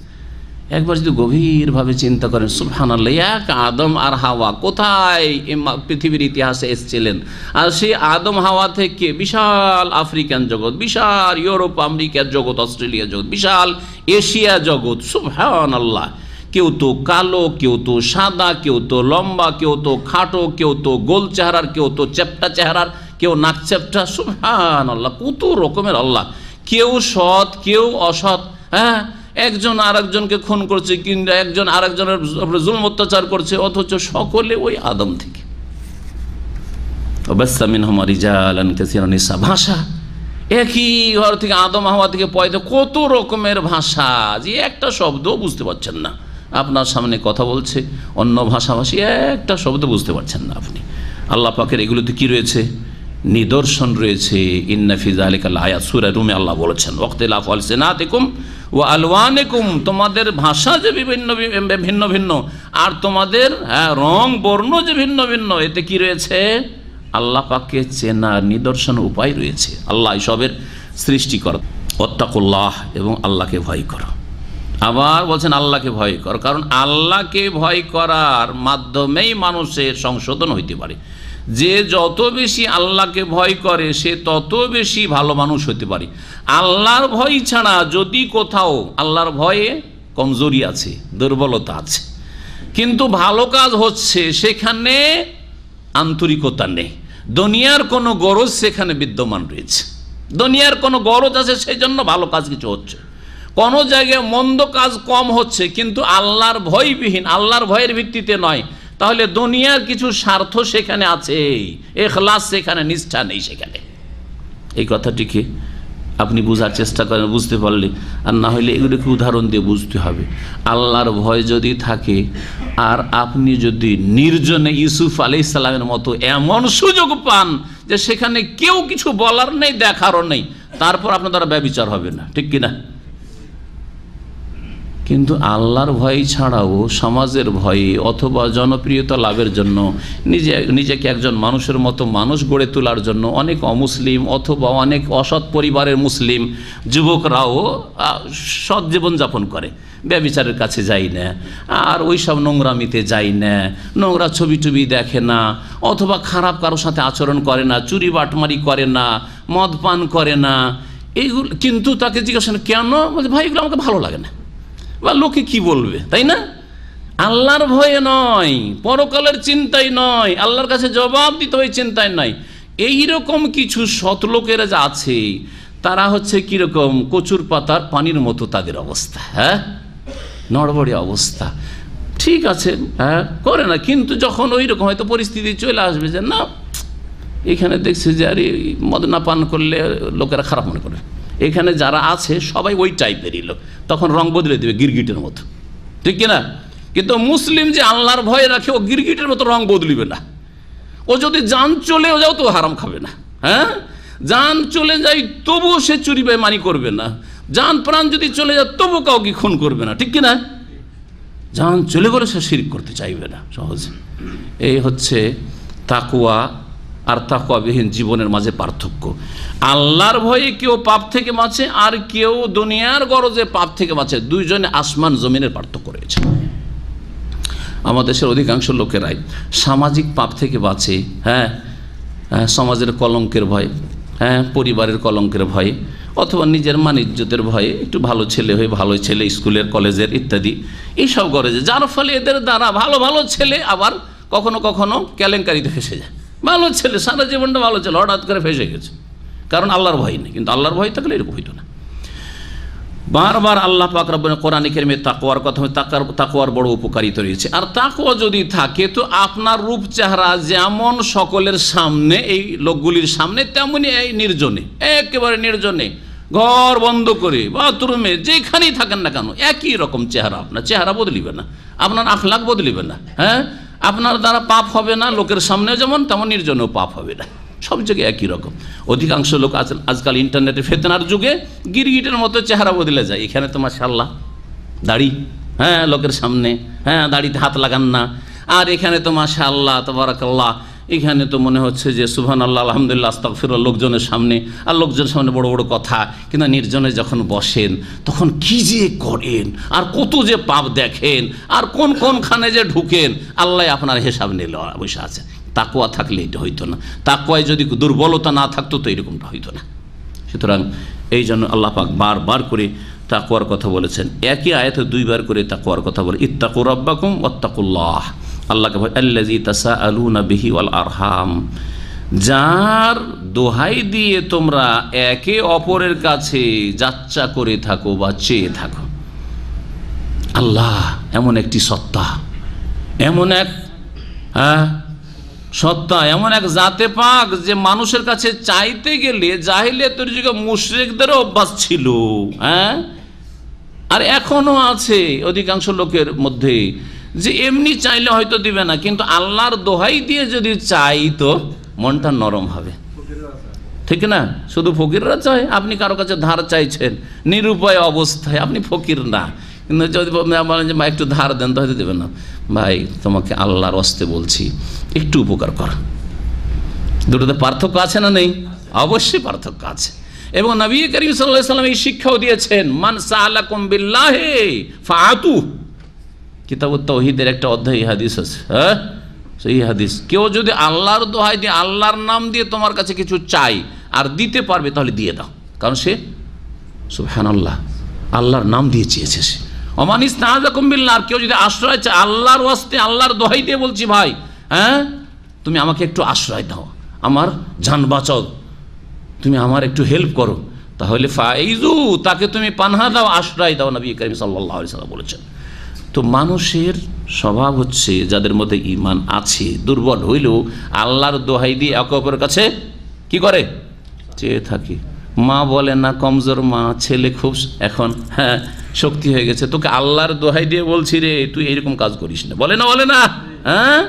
একবার যদি গভীরভাবে চিন্তা করেন, সুবহানাল্লাহ, এক আদম আর হাওয়া কোথায় পৃথিবীর ইতিহাসে এসেছিলেন, আর সেই আদম হাওয়া থেকে বিশাল আফ্রিকান জগৎ, বিশাল ইউরোপ আমেরিকার জগৎ, অস্ট্রেলিয়া জগৎ, বিশাল এশিয়া জগৎ। সুবহানাল্লাহ, কেউ তো কালো, কেউ তো সাদা, কেউ তো লম্বা, কেউ তো খাটো, কেউ তো গোল চেহারার, কেউ তো চ্যাপ্টা চেহারার, কেউ নাক চ্যাপ্টা। সুবহানাল্লাহ, কত রকমের আল্লাহ। কেউ সৎ, কেউ অসৎ। হ্যাঁ, একজন আরেকজনকে খুন করছে, কিন্তু একজন আরেকজনের জুলম অত্যাচার করছে, অথচ সকলে ওই আদম থেকে। অবাস্সা মিনহুমা রিজালান কাসীরান ওয়া নিসা। ভাষা একই ঘর থেকে, আদম হাওয়া থেকে পয়দা, কত রকমের ভাষা যে একটা শব্দ বুঝতে পারছেন না। আপনার সামনে কথা বলছে অন্য ভাষাভাষী, একটা শব্দ বুঝতে পারছেন না আপনি। আল্লাহ পাকের এগুলোতে কি রয়েছে? নিদর্শন রয়েছে। ইন্না ফি যালিকা লাআয়াত, সূরা রুমে আল্লাহ বলেছেন, ওয়াখতিলাফু আলসিনাতিকুম ওয়া আলওয়ানিকুম, তোমাদের ভাষা যে ভিন্ন ভিন্ন আর তোমাদের রং বর্ণ যে ভিন্ন ভিন্ন, এতে কি রয়েছে? আল্লাহ পাককে চেনার নিদর্শন উপায় রয়েছে। আল্লাহ এসবের সৃষ্টিকর্তা। ওয়াত্তাকুল্লাহ, এবং আল্লাহকে ভয় করো। আবার বলছেন আল্লাহকে ভয় করো, কারণ আল্লাহকে ভয় করার মাধ্যমেই মানুষের সংশোধন হইতে পারে। যে যত বেশি আল্লাহকে ভয় করে সে তত বেশি ভালো মানুষ হতে পারে। আল্লাহর ভয় ছাড়া যদি কোথাও আল্লাহর ভয়ে কমজোরি আছে, দুর্বলতা আছে, কিন্তু ভালো কাজ হচ্ছে, সেখানে আন্তরিকতা নেই, দুনিয়ার কোনো গরজ সেখানে বিদ্যমান রয়েছে, দুনিয়ার কোনো গরজ আছে, সেই জন্য ভালো কাজ কিছু হচ্ছে। কোনো জায়গায় মন্দ কাজ কম হচ্ছে, কিন্তু আল্লাহর ভয়বিহীন, আল্লাহর ভয়ের ভিত্তিতে নয়, তাহলে দুনিয়ার কিছু স্বার্থ সেখানে আছে, ইখলাস সেখানে, নিষ্ঠা নেই সেখানে। এই কথাটিকে আপনি বোঝার চেষ্টা করেন, বুঝতে পারলে। আর না হলে এগুলোকে উদাহরণ দিয়ে বুঝতে হবে। আল্লাহর ভয় যদি থাকে, আর আপনি যদি নির্জনে ইউসুফ আলাইহিস সালামের মতো এমন সুযোগ পান যে সেখানে কেউ কিছু বলার নেই, দেখারও নেই, তারপর আপনার দ্বারা ব্যভিচার হবে না, ঠিক কিনা? কিন্তু আল্লাহর ভয় ছাড়াও সমাজের ভয়ে অথবা জনপ্রিয়তা লাভের জন্য, নিজেকে একজন মানুষের মতো মানুষ গড়ে তোলার জন্য অনেক অমুসলিম অথবা অনেক অসৎ পরিবারের মুসলিম যুবকরাও সৎ জীবনযাপন করে, ব্যভিচারের কাছে যায় না, আর ওই সব নোংরামিতে যায় না, নোংরা ছবি টবি দেখে না, অথবা খারাপ কারোর সাথে আচরণ করে না, চুরি বাটমারি করে না, মদ পান করে না, এইগুলো। কিন্তু তাকে জিজ্ঞাসা কেন, বলছে ভাই এগুলো আমাকে ভালো লাগে না, বা লোকে কি বলবে, তাই না? আল্লাহর ভয়ে নয়, পরকালের চিন্তাই নয়, আল্লাহর কাছে জবাব দিতে হয় চিন্তায় নয়। এইরকম কিছু সৎ লোকেরা যা আছে, তারা হচ্ছে কিরকম কচুর পাতার পানির মতো তাদের অবস্থা, হ্যাঁ, নড়বড়ে অবস্থা। ঠিক আছে, হ্যাঁ করে না, কিন্তু যখন ওই রকম হয়তো পরিস্থিতি চলে আসবে যে না এখানে দেখছে যে আরে মদ না পান করলে লোকেরা খারাপ মনে করে, এখানে যারা আছে সবাই ওই টাইপেরই লোক, তখন রং বদলে দেবে গিরগিটের মতো, ঠিক কিনা? কিন্তু মুসলিম যে আল্লাহর ভয় রাখে ও গিরগিটের মতো রং বদলিবে না। ও যদি জান চলেও যাও তো হারাম খাবে না, হ্যাঁ জান চলে যায় তবুও সে চুরি বেঈমানি করবে না, জান প্রাণ যদি চলে যায় তবু কাউকে খুন করবে না, ঠিক কিনা? জান চলে গেলে সে শিরক করতে চাইবে না সহজে। এই হচ্ছে তাকওয়া আর তাকওয়াবিহীন জীবনের মাঝে পার্থক্য। আল্লাহর ভয়ে কেউ পাপ থেকে বাঁচে আর কেউ দুনিয়ার গরজে পাপ থেকে বাঁচে, দুইজনে আসমান জমিনের পার্থক্য রয়েছে। আমাদের দেশের অধিকাংশ লোকেরাই সামাজিক পাপ থেকে বাঁচে, হ্যাঁ সমাজের কলঙ্কের ভয়, হ্যাঁ পরিবারের কলঙ্কের ভয়ে, অথবা নিজের মান ইজ্জতের ভয়ে একটু ভালো ছেলে হয়ে ভালো ছেলে স্কুলের কলেজের ইত্যাদি এইসব গরজে, যার ফলে এদের দ্বারা ভালো ভালো ছেলে আবার কখনো কখনো কেলেঙ্কারিতে ফেসে যায়। ভালো ছেলে সারা জীবনটা ভালো ছেলে হঠাৎ করে ফেসে গেছে, কারণ আল্লাহর ভয় নেই। কিন্তু আল্লাহর ভয় থাকলে এরকম হইতো না। বারবার আল্লাহ পাক রব্বুল কোরআন কারীমে তাকওয়ার কথা, তাকওয়ার বড় উপকারিতা রয়েছে। আর তাকওয়া যদি থাকে তো আপনার রূপ চেহারা যেমন সকলের সামনে, এই লোকগুলির সামনে, তেমনি এই নির্জনে, একেবারে নির্জনে ঘর বন্ধ করে বাথরুমে যেখানেই থাকেন না কেন একই রকম চেহারা, আপনার চেহারা বদলিবে না, আপনার আখলাক বদলিবে না, হ্যাঁ আপনার দ্বারা পাপ হবে না, লোকের সামনেও যেমন তেমন নির্জনেও পাপ হবে না, সব জায়গায় একই রকম। অধিকাংশ লোক আজকাল ইন্টারনেটের ফেতনার যুগে গিরগিটের মতো চেহারা বদলে যায়। এখানে তো মাশাআল্লাহ দাড়ি, হ্যাঁ লোকের সামনে, হ্যাঁ দাড়িতে হাত লাগান না, আর এখানে তো মাশাআল্লাহ তাবারাকাল্লাহ, এখানে তো মনে হচ্ছে যে সুবহানাল্লাহ আলহামদুলিল্লাহ আস্তাগফিরুল্লাহ লোকজনের সামনে, আর লোকজনের সামনে বড় বড় কথা, কিন্তু নির্জনে যখন বসেন তখন কি যে করেন আর কত যে পাপ দেখেন আর কোন কোনখানে যে ঢুকেন, আল্লাহ আপনার হিসাব নিলে বসে আছে। তাকওয়া থাকলে এটা হইতো না, তাকওয়ায় যদি দুর্বলতা না থাকতো তো এরকমটা হইতো না। সুতরাং এই জন্য আল্লাহ পাক বারবার করে তাকওয়ার কথা বলেছেন, একই আয়াতে দুইবার করে তাকওয়ার কথা বলে, ইত্তাকু রাব্বাকুম ওয়াত্তাকুল্লাহ, আল্লাহকে ভয়, আল্লাযী তাসাআলুনা বিহি ওয়াল আরহাম, যার দোহাই দিয়ে তোমরা একে অপরের কাছে যাচ্চা করে থাকো বা চেয়ে থাকো। আল্লাহ এমন একটি সত্তা, এমন এক সত্তা, এমন এক জাতে পাক যে মানুষের কাছে চাইতে গেলে জাহিলিয়াতের যুগে মুশরিকদেরও অভ্যাস ছিল, হ্যাঁ আর এখনো আছে অধিকাংশ লোকের মধ্যে, যে এমনি চাইলে হয়তো দিবে না, কিন্তু আল্লাহর দোহাই দিয়ে যদি চাই তো মনটা নরম হবে, ঠিক না? শুধু ফকিররা চায়, আপনি কারো কাছে ধার চাইছেন নিরুপায় অবস্থায়, আপনি ফকির না, কিন্তু যদি বলেন যে ভাই একটু ধার দেন তো হয়তো দেবেন না। ভাই তোমাকে আল্লাহর ওয়াস্তে বলছি একটু উপকার কর। দুটোতে পার্থক্য আছে না নেই? অবশ্যই পার্থক্য আছে। এবং নবী করিম সাল্লাল্লাহু আলাইহি ওয়াসাল্লাম এই শিক্ষাও দিয়েছেন, মান সাআলাকুম বিল্লাহি ফাআতু, কিতাবুত তাওহীদের একটা অধ্যায় হাদিস আছে, হ্যাঁ সেই হাদিস, কেউ যদি আল্লাহর দোহাই দিয়ে আল্লাহর নাম দিয়ে তোমার কাছে কিছু চাই আর দিতে পারবে তাহলে দিয়ে দাও, কারণ সে সুবহানাল্লাহ আল্লাহর নাম দিয়ে চেয়েছে। সে ওমান ইস্তাআযাকুম বিল্লাহ, কেউ যদি আশ্রয় চায় আল্লাহর ওয়াস্তে, আল্লাহর দোহাই দিয়ে বলছি ভাই, হ্যাঁ তুমি আমাকে একটু আশ্রয় দাও, আমার জান বাঁচাও, তুমি আমার একটু হেল্প করো, তাহলে ফাইজু, তাকে তুমি পানাহা দাও, আশ্রয় দাও, নবী করিম সাল্লাল্লাহু আলাইহি ওয়াসাল্লাম বলেছেন। তো মানুষের স্বভাব হচ্ছে যাদের মধ্যে ঈমান আছে, দুর্বল হইলেও আল্লাহর দোহাই দিয়ে একে অপরের কাছে কি করে চেয়ে থাকি। মা বলে না কমজোর মা, ছেলে খুব এখন হ্যাঁ শক্তি হয়ে গেছে, তোকে আল্লাহর দোহাই দিয়ে বলছি রে তুই এরকম কাজ করিস না, বলে না বলে না, হ্যাঁ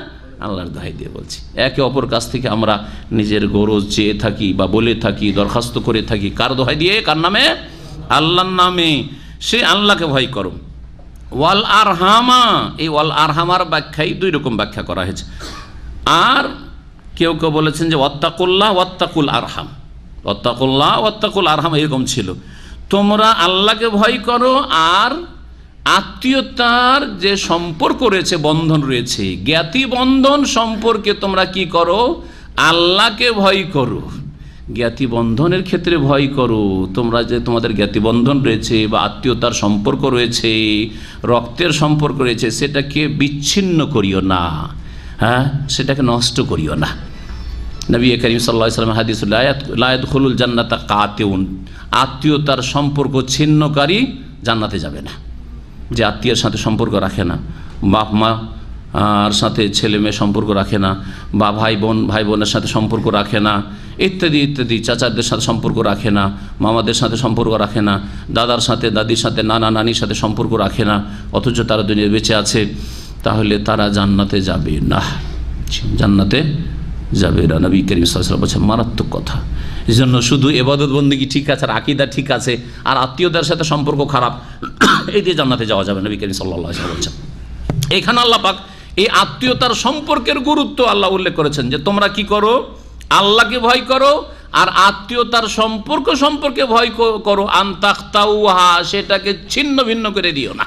আল্লাহর দোহাই দিয়ে বলছি। একে অপর কাছ থেকে আমরা নিজের গরজ চেয়ে থাকি বা বলে থাকি, দরখাস্ত করে থাকি, কার দোহাই দিয়ে, কার নামে? আল্লাহর নামে। সে আল্লাহকে ভয় করো। ওয়াল আরহামা, এই ওয়াল আরহামার ব্যাখ্যাই দুই রকম ব্যাখ্যা করা হয়েছে। আর কেউ কেউ বলেছেন যে ওয়াত্তাকুল্লাহ ওয়াত্তাকুল আরহাম, ওয়াত্তাকুল্লাহ ওয়াত্তাকুল আরহাম এরকম ছিল, তোমরা আল্লাহকে ভয় করো আর আত্মীয়তার যে সম্পর্ক রয়েছে, বন্ধন রয়েছে, জ্ঞাতি বন্ধন সম্পর্কে তোমরা কি করো? আল্লাহকে ভয় করো। জ্ঞাতি বন্ধনের ক্ষেত্রে ভয় করো, তোমরা যে তোমাদের জ্ঞাতি বন্ধন রয়েছে বা আত্মীয়তার সম্পর্ক রয়েছে, রক্তের সম্পর্ক রয়েছে, সেটাকে বিচ্ছিন্ন করিও না, হ্যাঁ সেটাকে নষ্ট করিও না। নবী করিম সাল্লাল্লাহু আলাইহি ওয়াসাল্লাম হাদিস, লা ইয়াদখুলুল জান্নাতা কাতিউন, আত্মীয়তার সম্পর্ক ছিন্নকারী জান্নাতে যাবে না। যে আত্মীয়ের সাথে সম্পর্ক রাখে না, বাপ মা আর সাথে ছেলে মেয়ে সম্পর্ক রাখে না, বা ভাই বোনের সাথে সম্পর্ক রাখে না, ইত্যাদি ইত্যাদি, চাচাদের সাথে সম্পর্ক রাখে না, মামাদের সাথে সম্পর্ক রাখে না, দাদার সাথে দাদির সাথে নানা নানির সাথে সম্পর্ক রাখে না, অথচ তারা দুনিয়ায় বেঁচে আছে, তাহলে তারা জান্নাতে যাবে না, জান্নাতে যাবে না। নবী করিম সাল্লাল্লাহু আলাইহি ওয়াসাল্লাম বলেছেন মারাত্মক কথা। এই জন্য শুধু ইবাদত বন্দেগী ঠিক আছে আর আকীদা ঠিক আছে আর আত্মীয়তার সাথে সম্পর্ক খারাপ, এই দিয়ে জান্নাতে যাওয়া যাবে। নবী করিম সাল্লাল্লাহু আলাইহি ওয়াসাল্লাম বলছেন। এখানে আল্লাহ পাক এই আত্মীয়তার সম্পর্কের গুরুত্ব আল্লাহ উল্লেখ করেছেন যে তোমরা কি করো, আল্লাহকে ভয় করো আর আত্মীয়তার সম্পর্ক সম্পর্কে ভয় করো, আনতাখতাউহা, সেটাকে ছিন্ন ভিন্ন করে দিও না।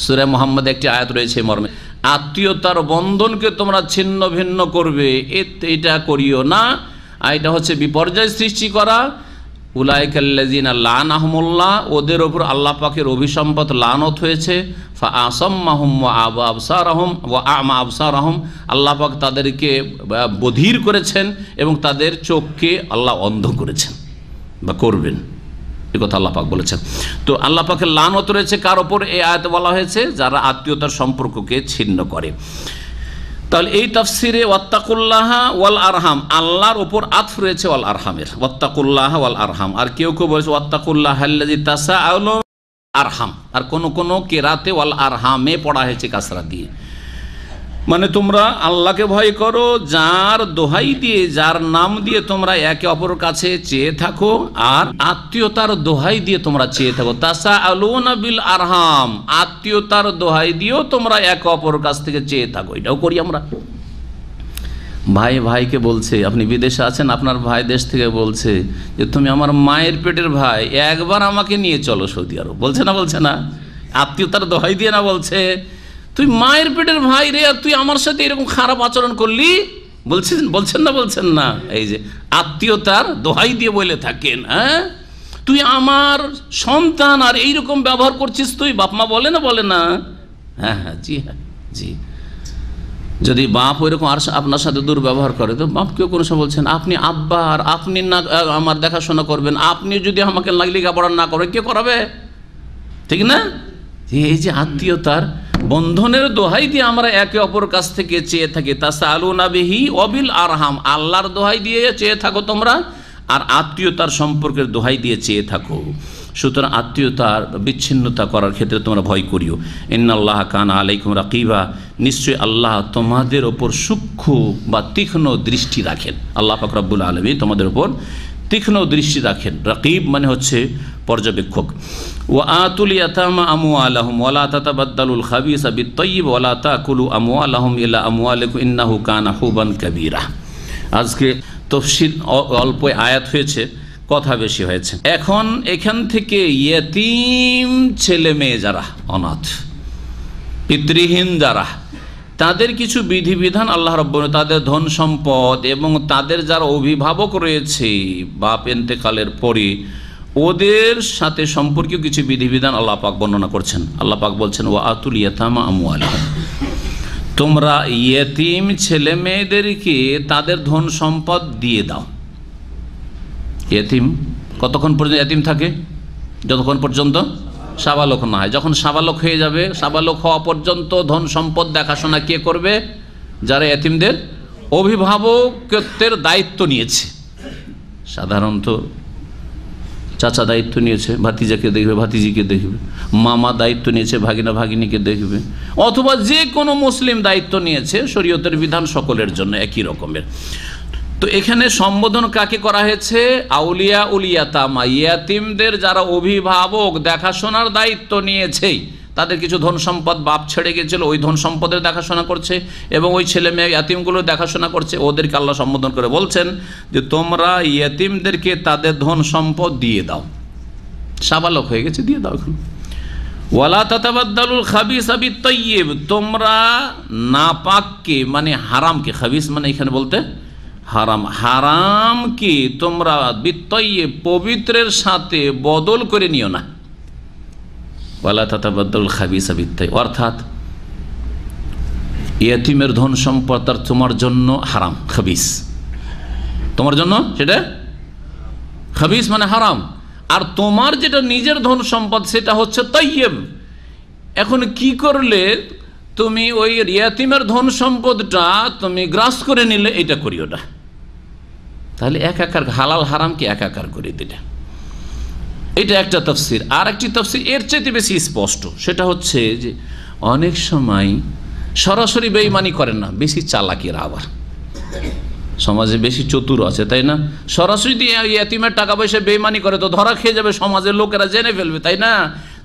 সূরা মুহাম্মদ একটি আয়াত রয়েছে মর্মে, আত্মীয়তার বন্ধনকে তোমরা ছিন্ন ভিন্ন করবে, এটা করিও না। এটা হচ্ছে বিপর্যয় সৃষ্টি করা। উলাইকাল্লাযিনা লানাহুমুল্লাহ, ওদের ওপর আল্লাহ পাকের অভিসম্পাত লানত হয়েছে। ফাআসাম্মাহুম ওয়া আবসারাহুম ওয়া আমা আবসারাহুম, আল্লাহ পাক তাদেরকে বধির করেছেন এবং তাদের চোখকে আল্লাহ অন্ধ করেছেন বা করবেন, এই কথা আল্লাহ পাক বলেছেন। তো আল্লাহ পাকের লানত রয়েছে কার ওপর? এই আয়াতে বলা হয়েছে যারা আত্মীয়তার সম্পর্ককে ছিন্ন করে। তাহলে এই তাফসিরে ওয়াত্তাকুল্লাহা ওয়াল আরহাম, আল্লাহর ওপর আতফ রয়েছে ওয়াল আরহামের, ওয়াত্তাকুল্লাহা ওয়াল আরহাম। আর কেউ কেউ বলেছে ওয়াত্তাকুল্লাহাল্লাযী তাসাআলুন আরহাম, আর কোন কোন কেরাতে ওয়াল আরহামে পড়া হয়েছে কাসরা দিয়ে, মানে তোমরা আল্লাহকে ভয় করো যার দোহাই দিয়ে, যার নাম দিয়ে তোমরা একে অপরের কাছে চেয়ে থাকো, আর আত্মীয়তার দোহাই দিয়ে তোমরা চেয়ে থাকো। তাসাআলুনা বিল আরহাম, আত্মীয়তার দোহাই দিয়েও তোমরা একে অপরের কাছ থেকে চেয়ে থাকো। এটাও করি আমরা। ভাই ভাইকে বলছে, আপনি বিদেশে আছেন, আপনার ভাই দেশ থেকে বলছে যে তুমি আমার মায়ের পেটের ভাই, একবার আমাকে নিয়ে চলো সৌদি আরব, বলছে না? বলছে না? আত্মীয়তার দোহাই দিয়ে না বলছে, তুই মায়ের পেটের ভাই রে, আর তুই আমার সাথে এরকম খারাপ আচরণ করলি, বলছেন না? বলছেন না? এই যে আত্মীয়তার দোহাই দিয়ে বলে থাকেন, হ্যাঁ তুই আমার সন্তান আর এইরকম ব্যবহার করছিস তুই, বাপ মা বলে না? বলে না? হ্যাঁ হ্যাঁ, জি হ্যাঁ, জি। যদি বাপ ওইরকম আর আপনার সাথে দুর্ব্যবহার করে, তো বাপকেও কোনো সময় বলছেন আপনি আব্বা, আর আপনি না আমার দেখাশোনা করবেন, আপনি যদি আমাকে লেখাপড়া না করে কে করাবে? ঠিক না? এই যে আত্মীয়তার বন্ধনের দোহাই দিয়ে আমরা একে অপর কাছ থেকে চেয়ে থাকি। তাসাআলুনা বিহি ওয়াবিল আরহাম, আল্লাহর দোহাই দিয়ে চেয়ে থাকো তোমরা, আর আত্মীয়তার সম্পর্কের দোহাই দিয়ে চেয়ে থাকো। সুতরাং আত্মীয়তার বিচ্ছিন্নতা করার ক্ষেত্রে তোমরা ভয় করিও। ইন্নাল্লাহা কানা আলাইকুম রাকিবা, নিশ্চয়ই আল্লাহ তোমাদের ওপর সূক্ষ্ম বা তীক্ষ্ণ দৃষ্টি রাখেন। আল্লাহ পাক রব্বুল আলামিন তোমাদের ওপর তীক্ষ্ণ দৃষ্টি রাখেন। রাকিব মানে হচ্ছে পর্যবেক্ষক। ওয়া আতুল ইয়াতামা আমওয়ালাহুম ওয়া লা তাতাবাদদালুল খাবিসা বিত-তাইয়্যিব ওয়া লা তাকুলু আমওয়ালাহুম ইলা আমওয়ালিকুম ইন্নাহু কানা হুবান কাবীরা। আজকে তাফসীর অল্প আয়াত হয়েছে, কথা বেশি হয়েছে। এখন এখান থেকে ইয়েতিম ছেলে মেয়ে যারা অনাথ পিতৃহীন যারা, তাদের কিছু বিধিবিধান আল্লাহ রাব্বুল তাদের ধন সম্পদ এবং তাদের যারা অভিভাবক রয়েছে বাপ ইন্তেকালের পরে ওদের সাথে সম্পর্কিত কিছু বিধিবিধান আল্লাহ পাক বর্ণনা করছেন। আল্লাহ পাক বলছেন ওয়া আতুল ইয়াতামা আমওয়ালাহুম, তোমরা ইয়েতিম ছেলে মেয়েদেরকে তাদের ধন সম্পদ দিয়ে দাও। ইয়েতিম কতক্ষণ পর্যন্ত ইয়েতিম থাকে? যতক্ষণ পর্যন্ত সাবালক না হয়। যখন সাবালক হয়ে যাবে, সাবালক হওয়া পর্যন্ত ধন সম্পদ দেখাশোনা কে করবে? যারা ইয়েতিমদের অভিভাবকত্বের দায়িত্ব নিয়েছে। সাধারণত চাচা দায়িত্ব নিয়েছে, ভাতিজাকে দেখবে, ভাতিজিকে দেখবে, মামা দায়িত্ব নিয়েছে, ভাগিনা ভাগিনীকে দেখবে, অথবা যে কোনো মুসলিম দায়িত্ব নিয়েছে। শরীয়তের বিধান সকলের জন্য একই রকমের। তো এখানে সম্বোধন কাকে করা হয়েছে? আউলিয়া উল ইয়াতামা, ইয়াতিমদের যারা অভিভাবক দেখাশোনার দায়িত্ব নিয়েছে, তাদের কিছু ধন সম্পদ বাপ ছেড়ে গেছিল, ওই ধন সম্পদের দেখাশোনা করছে এবং ওই ছেলে মেয়ে ইয়াতিমগুলোর দেখাশোনা করছে, ওদেরকে আল্লাহ সম্বোধন করে বলছেন যে তোমরা ইয়াতিমদেরকে তাদের ধন সম্পদ দিয়ে দাও। সাবালক হয়ে গেছে, দিয়ে দাও। এখন ওয়ালা তাতাবাদদালুল খাবিসা বিত-তাইয়্যিব, তোমরা নাপাককে মানে হারামকে, খাবিস মানে এখানে বলতে হারাম, হারামকে তোমরা বিত-তাইয়্যিব পবিত্রের সাথে বদল করে নিও না। ওয়ালা তাতাবাদদালুল খাবিসা বিত-তাইয়্যিব, অর্থাৎ ইয়াতিমের ধন সম্পদ আর তোমার জন্য হারাম, খাবিস, তোমার জন্য সেটা খাবিস মানে হারাম, আর তোমার যেটা নিজের ধন সম্পদ সেটা হচ্ছে তাইয়্যিব। এখন কি করলে তুমি ওই ইয়াতিমের ধন সম্পদটা তুমি গ্রাস করে নিলে, এটা করিও না। তাহলে একাকার, হালাল হারামকে একাকার করে দিলে, এটা একটা তাফসীর। আর একটি তাফসীর এর চাইতে বেশি স্পষ্ট, সেটা হচ্ছে যে অনেক সময় সরাসরি বেঈমানি করেন না, বেশি চালাকিরা আবার সমাজে বেশি চতুর আছে, তাই না? সরাসরি দিয়ে ইয়াতিমের টাকা পয়সা বেঈমানি করে তো ধরা খেয়ে যাবে, সমাজের লোকেরা জেনে ফেলবে, তাই না?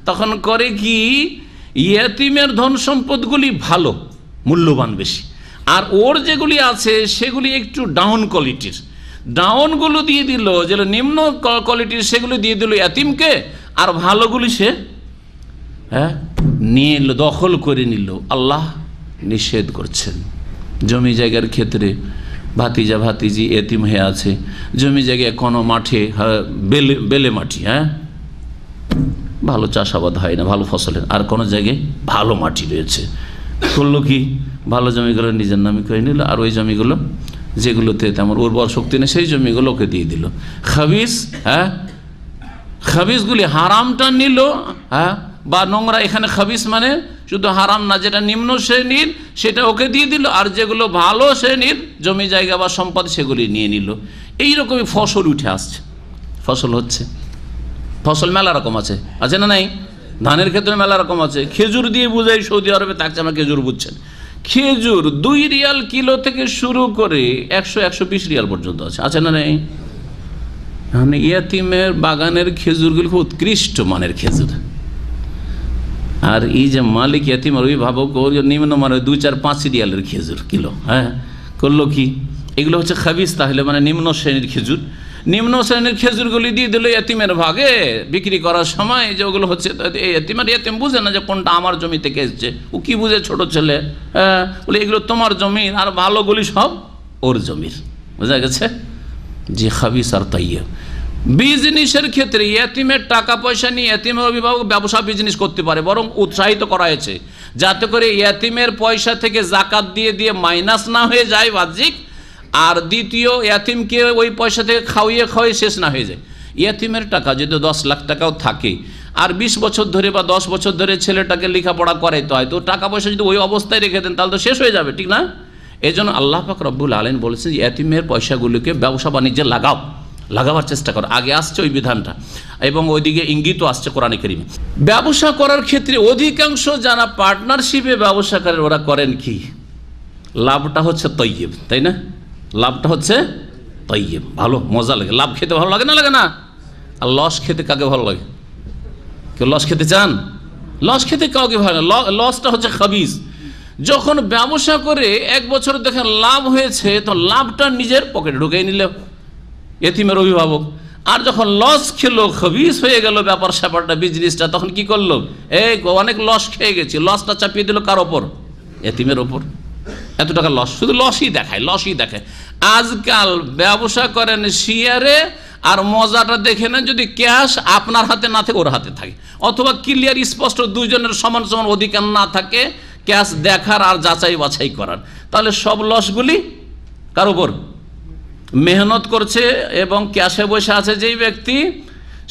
তখন করে কি, ইয়াতিমের ধন সম্পদগুলি ভালো, মূল্যবান বেশি, আর ওর যেগুলি আছে সেগুলি একটু ডাউন কোয়ালিটির, ডাউনগুলো দিয়ে দিল, যেগুলো নিম্ন কোয়ালিটির সেগুলো দিয়ে দিল ইয়াতিমকে, আর ভালোগুলি সে নিয়ে এলো, দখল করে নিল। আল্লাহ নিষেধ করছেন। জমি জায়গার ক্ষেত্রে ভাতিজা ভাতিজি এতিম হয়ে আছে, জমি জায়গায় কোনো মাঠে বেলে মাটি, ভালো চাষাবাদ হয় না, ভালো ফসলের, আর কোনো জায়গায় ভালো মাটি রয়েছে, করলো কি, ভালো জমিগুলো নিজের নামে করে নিল, আর ওই জমিগুলো যেগুলোতে তেমন উর্বর শক্তি নেই সেই জমিগুলো ওকে দিয়ে দিল। খাবিস, খাবিসগুলি হারামটা নিল, বা নোংরা, এখানে খাবিস মানে শুধু হারাম না, যেটা নিম্ন শ্রেণীর সেটা ওকে দিয়ে দিল, আর যেগুলো ভালো শ্রেণীর জমি জায়গা বা সম্পদ সেগুলি নিয়ে নিল। এইরকমই ফসল উঠে আসছে, ফসল হচ্ছে, ফসল মেলা রকম আছে, আছে না নাই? ধানের ক্ষেত্রে মেলা রকম আছে। খেজুর দিয়ে বুঝাই সৌদি আরবে থাকছে, আমরা খেজুর বুঝছেন, খেজুর 2 রিয়াল কিলো থেকে শুরু করে 100-120 রিয়াল পর্যন্ত আছে, আছে না নেই? মানে ইয়াতিমের বাগানের খেজুরগুলি খুব উৎকৃষ্ট মানের খেজুর, আর এই যে মালিক ইয়াতিমের অভিভাবক ওর নিম্ন মানের 2-4-5 রিয়ালের খেজুর কিলো। করলো কি, এগুলো হচ্ছে খাবিস, তাহলে মানে নিম্ন শ্রেণীর খেজুর। নিম্ন শ্রেণীর খেজুরগুলি দিয়ে দিল ইয়াতিমের ভাগে বিক্রি করার সময়, যে ওগুলো হচ্ছে ইয়াতিম বুঝে না যে কোনটা আমার জমি থেকে এসছে, ও কি বুঝে, ছোট ছেলে, বলে এগুলো তোমার জমির, আর ভালোগুলি সব ওর জমির, বোঝা গেছে? যে খাবিস আর তাইয়্যিব। বিজনেসের ক্ষেত্রে ইয়াতিমের টাকা পয়সা নিয়ে ইয়াতিমের অভিভাবক ব্যবসা বিজনেস করতে পারে, বরং উৎসাহিত করা হয়েছে যাতে করে ইয়াতিমের পয়সা থেকে জাকাত দিয়ে দিয়ে মাইনাস না হয়ে যায় বাহ্যিক, আর দ্বিতীয় ইয়াতিমকে ওই পয়সা থেকে খাওয়িয়ে শেষ না হয়ে যায়। ইয়াতিমের টাকা যদি 10 লাখ টাকাও থাকে, আর 20 বছর ধরে বা 10 বছর ধরে ছেলেটাকে লেখাপড়া করাইতে হয়, তো টাকা পয়সা যদি ওই অবস্থায় রেখে দেন তাহলে তো শেষ হয়ে যাবে, ঠিক না? এই জন্য আল্লাহ পাক রব্বুল আলামিন বলেছেন যে ইয়াতিমের পয়সাগুলোকে ব্যবসা বাণিজ্যে লাগাবার চেষ্টা করো। আগে আসছে ওই বিধানটা, এবং ওইদিকে ইঙ্গিতও আসছে কোরআনে কারিমে। ব্যবসা করার ক্ষেত্রে অধিকাংশ যারা পার্টনারশিপে ব্যবসা করেন ওরা করেন কি, লাভটা হচ্ছে তৈয়ব, তাই না? লাভটা হচ্ছে তৈয়ব, ভালো, মজা লাগে। লাভ খেতে ভালো লাগে না, লাগে না? আর লস খেতে কাকে ভালো লাগে? কেউ লস খেতে চান? লস খেতে কাউকে ভালো না, লসটা হচ্ছে খাবিজ। যখন ব্যবসা করে 1 বছর দেখেন লাভ হয়েছে, তো লাভটা নিজের পকেটে ঢুকিয়ে নিল এতিমের অভিভাবক, আর যখন লস খেলো, খাবিজ হয়ে গেল ব্যাপার স্যাপারটা, বিজনেসটা, তখন কি করলো, অনেক লস খেয়ে গেছি, লসটা চাপিয়ে দিল কার ওপর? এতিমের ওপর। এত টাকা লস, শুধু লসই দেখায়। আজকাল ব্যবসা করেন শেয়ারে, আর মজাটা দেখে নেন যদি ক্যাশ আপনার হাতে না থাকে ওর হাতে থাকে, অথবা ক্লিয়ার স্পষ্ট দুইজনের সমান সমান অধিকার না থাকে ক্যাশ দেখার আর যাচাই বাছাই করার, তাহলে সব লসগুলি কার উপর? মেহনত করছে এবং ক্যাশে বসে আছে যেই ব্যক্তি,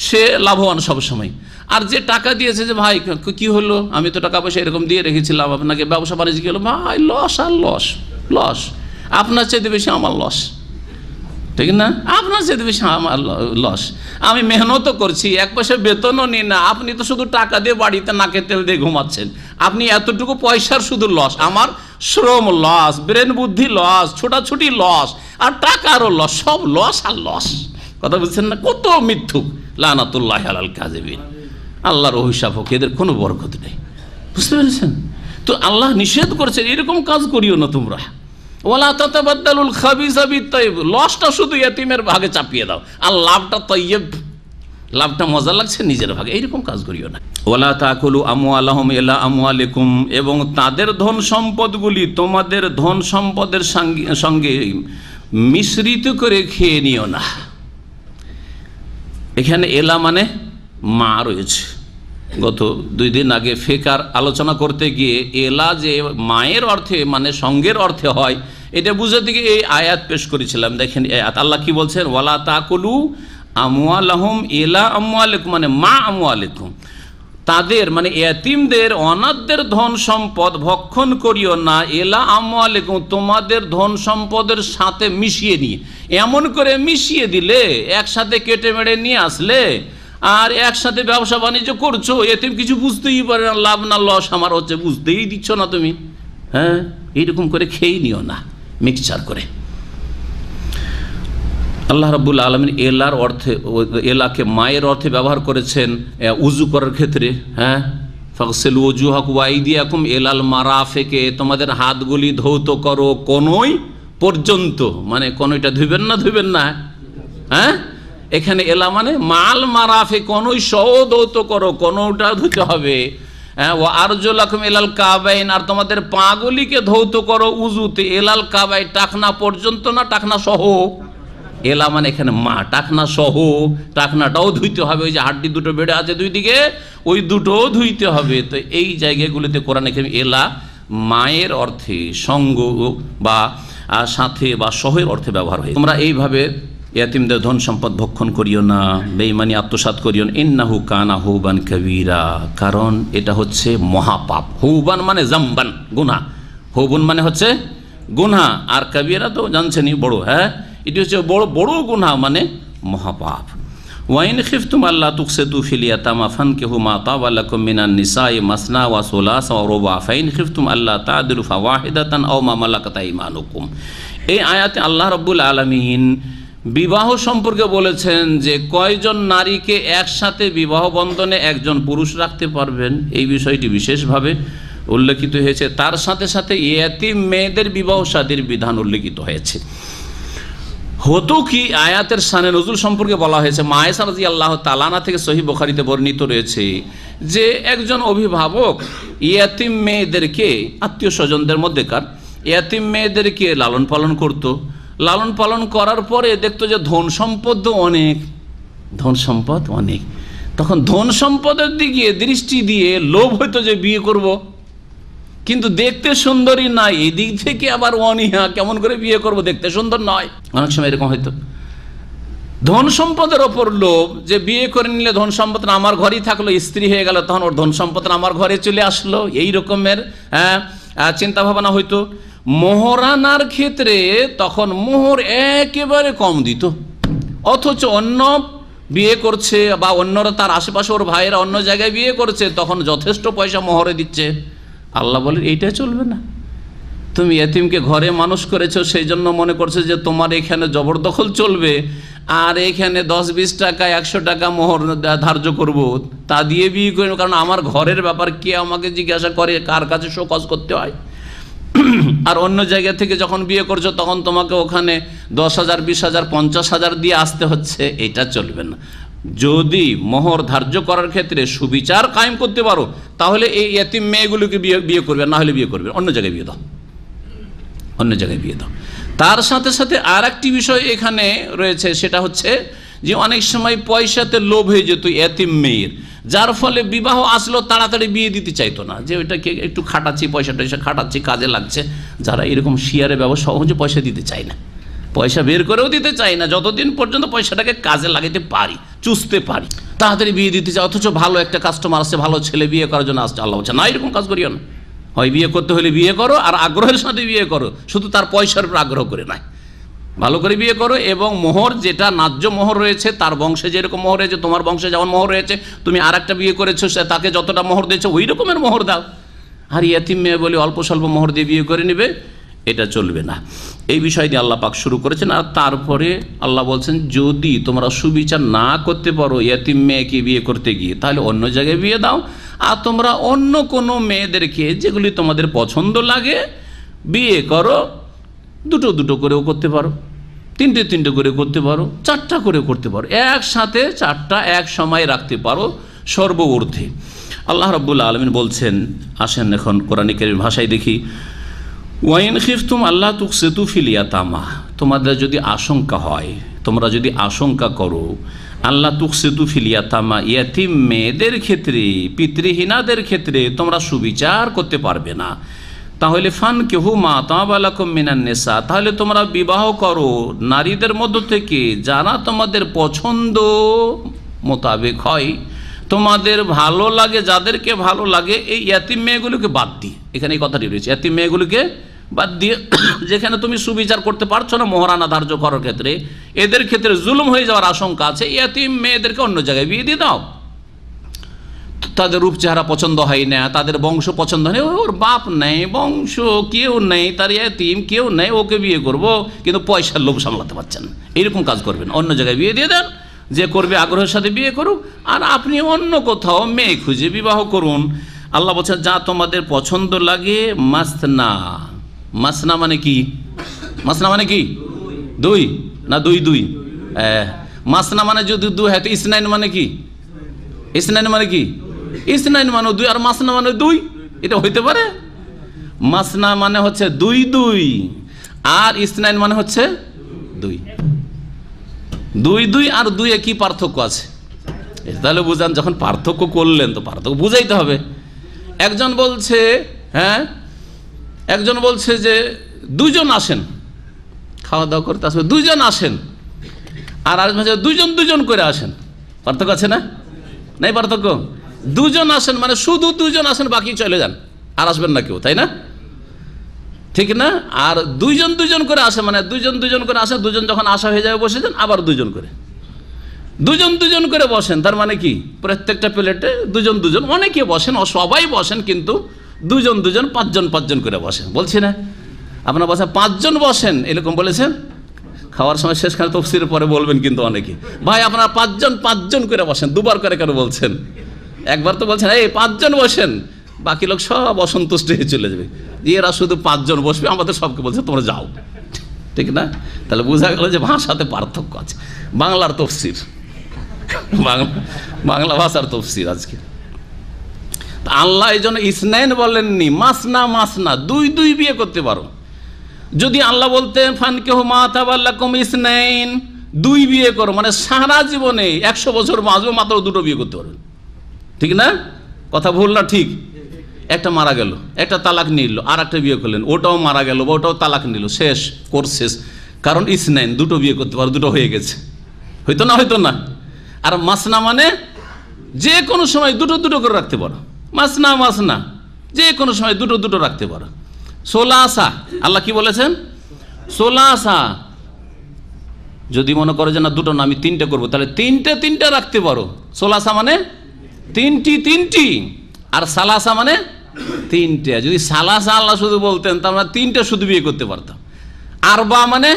সে লাভবান সবসময়। আর যে টাকা দিয়েছে, যে ভাই কি হলো, আমি তো টাকা পয়সা এরকম দিয়ে রেখেছিলাম আপনাকে, ব্যবসা বাণিজ্য কি হলো, ভাই লস আর লস, আপনার চাইতে বেশি আমার লস, ঠিক না? আপনার চাইতে বেশি আমার লস। আমি মেহনতও করছি, 1 পয়সা বেতনও নিই না, আপনি তো শুধু টাকা দিয়ে বাড়িতে নাকে তেল দিয়ে ঘুমাচ্ছেন, আপনি এতটুকু পয়সার শুধু লস, আমার শ্রম লস, ব্রেন বুদ্ধি লস, ছোটাছুটি লস, আর টাকারও লস, সব লস আর লস। কথা বুঝছেন না? কত মিথ্যুক, লানাতুল্লাহি আলাল কাযিবিন। আল্লাহর অভিশাপ হোক, এদের কোনো বরকত নেই, বুঝতে পেরেছেন? তো আল্লাহ নিষেধ করছেন এরকম কাজ করিও না তোমরা। ওয়ালা তাতাবাদ্দালুল খাবিসা বিত-তাইয়্যিব, লসটা শুধু ইয়াতিমের ভাগে চাপিয়ে দাও, আর লাভটা তাইয়্যিব, লাভটা মজা লাগছে নিজের ভাগে, এইরকম কাজ করিও না। ওয়ালা তাকুলু আমওয়ালাহুম ইলা আমওয়ালিকুম, এবং তাদের ধন সম্পদগুলি তোমাদের ধন সম্পদের সঙ্গে মিশ্রিত করে খেয়ে নিও না। এখানে এলা মানে মা রয়েছে। গত 2 দিন আগে ফেকার আলোচনা করতে গিয়ে এলা যে মায়ের অর্থে মানে সঙ্গের অর্থে হয়, এটা বুঝাতে গিয়ে এই আয়াত পেশ করেছিলাম। দেখেন আয়াত আল্লাহ কি বলছেন, ওয়ালা তাকুলু আমওয়ালাহুম ইলা আমওয়ালিকুম, মানে মা আমওয়ালিকুম, তাদের মানে এতিমদের অনাথদের ধন সম্পদ ভক্ষণ করিও না এলা আমওয়ালিকুম, তোমাদের ধন সম্পদের সাথে মিশিয়ে নিয়ে। এমন করে মিশিয়ে দিলে, একসাথে কেটে মেরে নিয়ে আসলে আর একসাথে ব্যবসা বাণিজ্য করছো, এতিম কিছু বুঝতেই পারে না, লাভ না লস আমার হচ্ছে, বুঝতেই দিচ্ছ না তুমি। হ্যাঁ, এইরকম করে খেয়েই নিও না মিক্সচার করে। আল্লাহ রাব্বুল আলামিন এলার অর্থে, এলাকে মায়ের অর্থে ব্যবহার করেছেন উজু করার ক্ষেত্রে। হ্যাঁ, ফাগসিলু ওজুহাকুম ওয়া আইদিয়াকুম এলাল মারাফিকে, তোমাদের হাতগুলি ধৌত করো কোনই পর্যন্ত, মানে কোনইটা ধুবেন না। হ্যাঁ, এখানে এলা মানে মাল মারাফে, কোনই সহ ধৌত করো, কোনটা ধুতে হবে। হ্যাঁ, ও আরজুলাকুম এলাল কাবাইন, আর তোমাদের পাগুলিকে ধৌত করো উজুতে এলাল কাবাই, টাকনা পর্যন্ত না, টাকনা সহ। এলা মানে এখানে মা, টাকনা সহ, টাকনাটাও ধুইতে হবে, ওই যে হাড্ডি দুটো বেড়ে আছে দুই দিকে, ওই দুটোও ধুইতে হবে। তো এই জায়গাগুলিতে কোরআনে কারীমে এলা মায়ের অর্থে, সঙ্গ বা সাথে বা সহের অর্থে ব্যবহার হয়। তোমরা এইভাবে ইয়াতিমদের ধন সম্পদ ভক্ষণ করিও না, বেঈমানি আত্মসাৎ করিও না। ইন্নাহু কানা হুবান কবিরা, কারণ এটা হচ্ছে মহাপাপ। হুবান মানে জাম্বান, গুনাহ। হুবুন মানে হচ্ছে গুনাহ, আর কবিরা তো জানছেনই বড়। হ্যাঁ, এটি হচ্ছে বড় বড় গুনাহ, মানে মহাপাপ। ওয়াইন খিফতুম আল্লাহ তুকসিতু ফিল ইয়াতামা ফানকিহু মা তাবা লাকুম মিনান নিসাই মাসনা ওয়া সুলাসা ওয়া রুবা ফাইন খিফতুম আল্লাহ তা'দিলু ফাওয়াহিদাতান আও মা মালাকাত আইমানুকুম। এই আয়াতে আল্লাহ রাব্বুল আলামিন বিবাহ সম্পর্কে বলেছেন যে কয়জন নারীকে একসাথে বিবাহ বন্ধনে একজন পুরুষ রাখতে পারবেন, এই বিষয়টি বিশেষভাবে উল্লেখিত হয়েছে। তার সাথে সাথে ইয়াতিম মেয়েদের বিবাহ শাদীর বিধান উল্লেখিত হয়েছে। হতো কি, আয়াতের শানে নজুল সম্পর্কে বলা হয়েছে। মা আয়েশা রাদিয়াল্লাহু তাআলা আনহা থেকে সহিহ বুখারীতে বর্ণিত রয়েছে যে একজন অভিভাবক ইয়াতিম মেয়েদেরকে, আত্মীয় স্বজনদের মধ্যেকার ইয়াতিম মেয়েদেরকে লালন পালন করত। লালন পালন করার পরে দেখতো যে ধন সম্পদ অনেক, তখন ধন সম্পদের দিকে দৃষ্টি দিয়ে লোভ হইতো যে বিয়ে করব, কিন্তু দেখতে সুন্দরী নাই, এই দিক থেকে আবার অনীহা, কেমন করে বিয়ে করব, দেখতে সুন্দর নয়। অনেক সময় এরকম হয়তো ধন সম্পদের ওপর লোভ, যে বিয়ে করে নিলে ধন সম্পদ আমার ঘরেই থাকলো, স্ত্রী হয়ে গেল, তখন ওর ধন সম্পদ আমার ঘরে চলে আসলো, এই রকমের চিন্তা ভাবনা হইতো। মোহরানার ক্ষেত্রে তখন মোহর একেবারে কম দিত, অথচ অন্য বিয়ে করছে বা অন্যরা, তার আশেপাশে ওর ভাইয়েরা অন্য জায়গায় বিয়ে করছে, তখন যথেষ্ট পয়সা মোহরে দিচ্ছে। আল্লাহ বলেন এইটা চলবে না। তুমি এতিমকে ঘরে মানুষ করেছো, সেই জন্য মনে করছো যে তোমার এখানে জবরদখল চলবে, আর এখানে 10-20 টাকা 100 টাকা মোহর ধার্য করব, তা দিয়ে বিয়ে করবো, কারণ আমার ঘরের ব্যাপার কে আমাকে জিজ্ঞাসা করে, কার কাছে শোকজ করতে হয়। আর অন্য জায়গা থেকে যখন বিয়ে করছো তখন তোমাকে ওখানে 10,000, 20,000, 50,000 দিয়ে আসতে হচ্ছে, এটা চলবে না। যদি মোহর ধার্য করার ক্ষেত্রে সুবিচার কায়েম করতে পারো, তাহলে এই এতিম মেয়েগুলোকে বিয়ে করবে, না হলে বিয়ে করবে অন্য জায়গায় বিয়ে দাও, অন্য জায়গায় বিয়ে দাও। তার সাথে সাথে আর একটি বিষয় এখানে রয়েছে, সেটা হচ্ছে যে অনেক সময় পয়সাতে লোভ হয়ে যেত এতিম মেয়ের, যার ফলে বিবাহ আসলো তাড়াতাড়ি বিয়ে দিতে চাইতো না, যে ওইটাকে একটু খাটাচ্ছি, পয়সা টয়সা খাটাচ্ছি, কাজে লাগছে। যারা এরকম শিয়ারে ব্যবসা, সহজে পয়সা দিতে চায় না, পয়সা বের করেও দিতে চাই না, যতদিন পর্যন্ত পয়সাটাকে কাজে লাগাতে পারি, চুষতে পারি, তাড়াতাড়ি বিয়ে দিতে চাই। অথচ ভালো একটা কাস্টমার আসছে, ভালো ছেলে বিয়ে করার জন্য আসছে, আল্লাহ বলছে না এরকম কাজ করিও না। হয় বিয়ে করতে হলে বিয়ে করো, আর আগ্রহের সাথে বিয়ে করো, শুধু তার পয়সার উপর আগ্রহ করে নাই, ভালো করে বিয়ে করো। এবং মোহর, যেটা ন্যায্য মোহর রয়েছে, তার বংশে যেরকম মোহর রয়েছে, তোমার বংশে যেমন মোহর রয়েছে, তুমি আর একটা বিয়ে করেছো, তাকে যতটা মোহর দিয়েছো ওই রকমের মোহর দাও। আর ইয়াতিম মেয়ে বলে অল্প স্বল্প মোহর দিয়ে বিয়ে করে নেবে, এটা চলবে না। এই বিষয় দিয়ে আল্লাহ পাক শুরু করেছেন। আর তারপরে আল্লাহ বলছেন, যদি তোমরা সুবিচার না করতে পারো ইয়াতিম মেয়েকে বিয়ে করতে গিয়ে, তাহলে অন্য জায়গায় বিয়ে দাও। আর তোমরা অন্য কোনো মেয়েদেরকে, যেগুলি তোমাদের পছন্দ লাগে, বিয়ে করো। দুটো করেও করতে পারো, তিনটে করে করতে পারো, 4টা করে করতে পারো, একসাথে 4টা এক সময় রাখতে পারো সর্ব ঊর্ধ্বে। আল্লাহ রাব্বুল আলামিন বলছেন, আসেন এখন কোরআন কারীমের ভাষায় দেখি। ওয়াইন খিফতুম আল্লাহ তুকসিতু ফিল ইয়াতামা, তোমাদের যদি আশঙ্কা হয়, তোমরা যদি আশঙ্কা করো, আল্লাহ তুকসিতু ফিল ইয়াতামা, ইয়াতিম মেয়েদের ক্ষেত্রে, পিতৃহীনাদের ক্ষেত্রে তোমরা সুবিচার করতে পারবে না, তাহলে ফানকিহু মা তাবা লাকুম মিনান নিসা, তাহলে তোমরা বিবাহ করো নারীদের মধ্য থেকে যারা তোমাদের পছন্দ মোতাবেক হয়, তোমাদের ভালো লাগে, যাদেরকে ভালো লাগে এই ইয়াতিম মেয়েগুলোকে বাদ দিয়ে, এখানে এই কথাটি রয়েছে, ইয়াতিম মেয়েগুলোকে বাদ দিয়ে, যেখানে তুমি সুবিচার করতে পারছো না মোহরানা ধার্য করার ক্ষেত্রে, এদের ক্ষেত্রে জুলুম হয়ে যাওয়ার আশঙ্কা আছে, ইয়াতিম মেয়েদেরকে অন্য জায়গায় বিয়ে দিয়ে দাও। তাদের রূপ চেহারা পছন্দ হয় না, তাদের বংশ পছন্দ হয় না, ওর বাপ নেই, বংশ কেউ নেই, তার ইয়াতিম কেউ নেই, ওকে বিয়ে করব, কিন্তু পয়সার লোভ সামলাতে পারছেন না, এইরকম কাজ করবেন, অন্য জায়গায় বিয়ে দিয়ে দেন। যে করবে আগ্রহের সাথে বিয়ে করুক, আর আপনি অন্য কোথাও মেয়ে খুঁজে বিবাহ করুন। আল্লাহ বলছেন যা তোমাদের পছন্দ লাগে। মাসনা, মাসনা মানে কি? মাসনা মানে কি? দুই না দুই দুই? মাসনা মানে যদি দুই হয় তো ইসনাইন মানে কি? ইসনাইন মানে কি? ইসনাইন মানে দুই, আর মাসনা মানে দুই, এটা হইতে পারে? মাসনা মানে হচ্ছে দুই দুই, আর ইসনাইন মানে হচ্ছে দুই। দুই দুই আর দুইয়ে কি পার্থক্য আছে? তাহলে বুঝান, যখন পার্থক্য করলেন তো পার্থক্য বুঝাইতে হবে। একজন বলছে, হ্যাঁ, একজন বলছে যে দুজন আসেন খাওয়া দাওয়া করতে, আসবে দুজন আসেন, আর আরেকজন দুজন দুজন করে আসেন। পার্থক্য আছে না? নাই পার্থক্য? দুজন আসেন মানে শুধু দুজন আসেন, বাকি চলে যান, আর আসবেন না কেউ, তাই না? ঠিক না? আর দুইজন দুজন করে আসে মানে দুজন দুজন করে আসে, দুজন যখন আসা হয়ে যাবে বসে যান, আবার দুজন করে, দুজন দুজন করে বসেন। তার মানে কি? প্রত্যেকটা প্লেটে দুজন দুজন, অনেকে বসেন, সবাই বসেন, কিন্তু দুজন দুজন, পাঁচজন পাঁচজন করে বসেন। বলছি না আপনার বাসায় পাঁচজন বসেন, এরকম বলেছেন? খাওয়ার সময় শেষখানে তফসিরের পরে বলবেন কিন্তু অনেকে, ভাই আপনারা পাঁচজন পাঁচজন করে বসেন, দুবার করে কেন বলছেন? একবার তো বলছেন এই পাঁচজন বসেন, বাকি লোক সব অসন্তুষ্ট হয়ে চলে যাবে, এরা শুধু পাঁচজন বসবে, আমাদের সবকে বলছে তোমরা যাও, ঠিক না? তাহলে বোঝা গেল যে ভাষাতে পার্থক্য আছে। বাংলার তফসির, বাংলা ভাষার তফসির আজকে। আল্লাহ এই জন্য ইসনাইন বলেননি, মাসনা মাসনা, দুই দুই বিয়ে করতে পারো। যদি আল্লাহ বলতেন ফানকিহু মা তাবাল্লাকুম ইসনাইন, দুই বিয়ে করো, মানে সারা জীবনে 100 বছর বাঁচবে, মাত্র দুটো বিয়ে করতে পারবেন, ঠিক না? কথা ভুল না ঠিক? একটা মারা গেল, একটা তালাক নিল, আর একটা বিয়ে করলেন, ওটাও মারা গেল, ওটাও তালাক নিল, শেষ, কোর্স শেষ। কারণ ইসনাইন, দুটো বিয়ে করতে পারো, দুটো হয়ে গেছে। হইতো না? হইতো না? আর মাসনা মানে যে কোনো সময় দুটো দুটো করে রাখতে পারো, মাসনা মাসনা, যে কোনো সময় দুটো দুটো রাখতে পারো। সোলাসা, আল্লাহ কি বলেছেন? সোলাসা। যদি মনে করো যে না দুটো না, আমি তিনটে করবো, তাহলে তিনটে তিনটে রাখতে পারো। সোলাসা মানে তিনটি তিনটি, আর সালাসা মানে তিনটে। যদি সালাসা আল্লাহ শুধু বলতেন, তার মানে তিনটে শুধু বিয়ে করতে পারতাম। আরবা মানে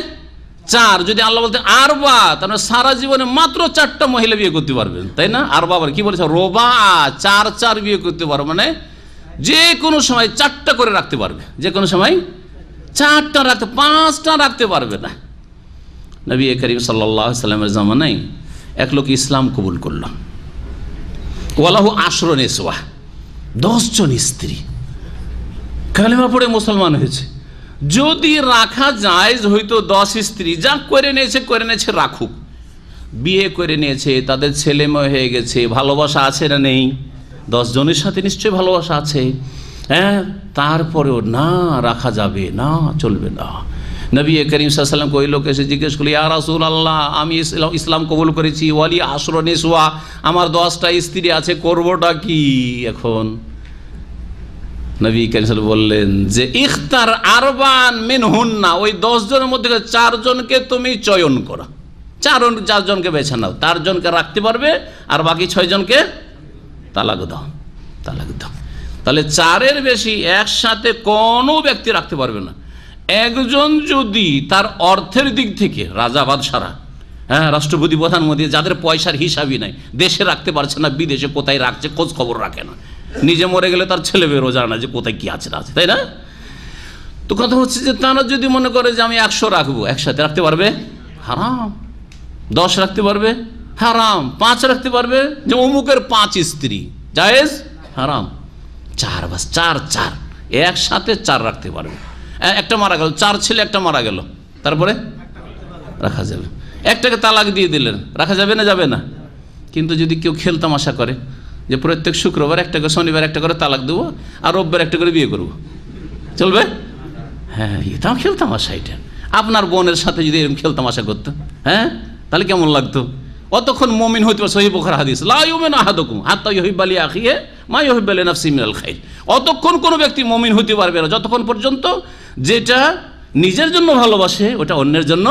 চার, যদি আল্লাহ বলতেন আরবা, তার মানে সারা জীবনে মাত্র 4টা মহিলা বিয়ে করতে পারবেন, তাই না? আরবা আবার কি বলেছে? রোবা, চার চার বিয়ে করতে পারো, মানে যে কোনো সময় 4টা করে রাখতে পারবে, যে কোনো সময় 4টা রাখতে, 5টা রাখতে পারবে না। নবী করিম সাল্লাল্লাহু আলাইহি সাল্লামের জামানায় এক লোক ইসলাম কবুল করলাম, ওয়ালাহু আশরু নিসওয়া, 10 জন স্ত্রী, কালেমা পড়ে মুসলমান হয়েছে। যদি রাখা জায়েজ হইতো 10 স্ত্রী, যা করে নিয়েছে রাখুক। বিয়ে করে নিয়েছে, তাদের ছেলে মেয়ে হয়ে গেছে, ভালোবাসা আছে না নেই? 10 জনের সাথে নিশ্চয়ই ভালোবাসা আছে, হ্যাঁ। তারপরেও না, রাখা যাবে না, চলবে না। নবী করিম সাল্লাল্লাহু আলাইহি ওয়াসাল্লাম ওই লোক এসে জিজ্ঞেস করল, ইয়া রাসূলুল্লাহ, আমি ইসলাম কবুল করেছি, ওয়ালি আশরু নিসওয়া, আমার 10টা স্ত্রী আছে, করবোটা কি এখন? নবী করিম সাল্লাল্লাহু আলাইহি ওয়াসাল্লাম বললেন যে ইখতার আরবান মিনহুন্না, ওই 10 জনের মধ্যে 4 জনকে তুমি চয়ন করো, 4 জনকে বেছে নাও, 4 জনকে রাখতে পারবে, আর বাকি 6 জনকে তালাক দাও, তালাক দাও। তাহলে 4-এর বেশি একসাথে কোনো ব্যক্তি রাখতে পারবে না। একজন যদি তার অর্থের দিক থেকে, রাজা বাদশারা, হ্যাঁ, রাষ্ট্রপতি প্রধানমন্ত্রী, যাদের পয়সার হিসাবই নাই, দেশে রাখতে পারছে না, বিদেশে কোথায় রাখছে খোঁজ খবর রাখে না, নিজে মরে গেলে তার ছেলে মেয়েরও জানে না যে কোথায় কি আছে না আছে, তাই না? তো কথা হচ্ছে যে তারা যদি মনে করে যে আমি 100 রাখবো, একসাথে রাখতে পারবে? হারাম। 10 রাখতে পারবে? হারাম। 5 রাখতে পারবে? যে অমুকের 5 স্ত্রী, জায়েজ? হারাম। 4, বাস 4 একসাথে 4 রাখতে পারবে। একটা মারা গেল, 4 ছেলে, একটা মারা গেল, তারপরে রাখা যাবে। একটাকে তালাক দিয়ে দিলেন, রাখা যাবে না? যাবে না। কিন্তু যদি কেউ খেলতামাশা করে যে প্রত্যেক শুক্রবার একটা করে, শনিবার একটা করে তালাক দেবো, আর রোববার একটা করে বিয়ে করবো, চলবে? হ্যাঁ, এটাও খেলতামাশা। এটা আপনার বোনের সাথে যদি এরকম খেলতামাশা করতো, হ্যাঁ, তাহলে কেমন লাগতো? অতক্ষণ মুমিন হইতে পারে। সহিহ বুখারী হাদিস, লা ইউমিনু আহাদুকুম হাত্তা ইউহিব্বা লিআখিহি মা ইউহিব্বু লিনাফসিহি মিনাল খাইর। অতক্ষণ কোনো ব্যক্তি মুমিন হইতে পারবে না যতক্ষণ পর্যন্ত যেটা নিজের জন্য ভালোবাসে ওটা অন্যের জন্য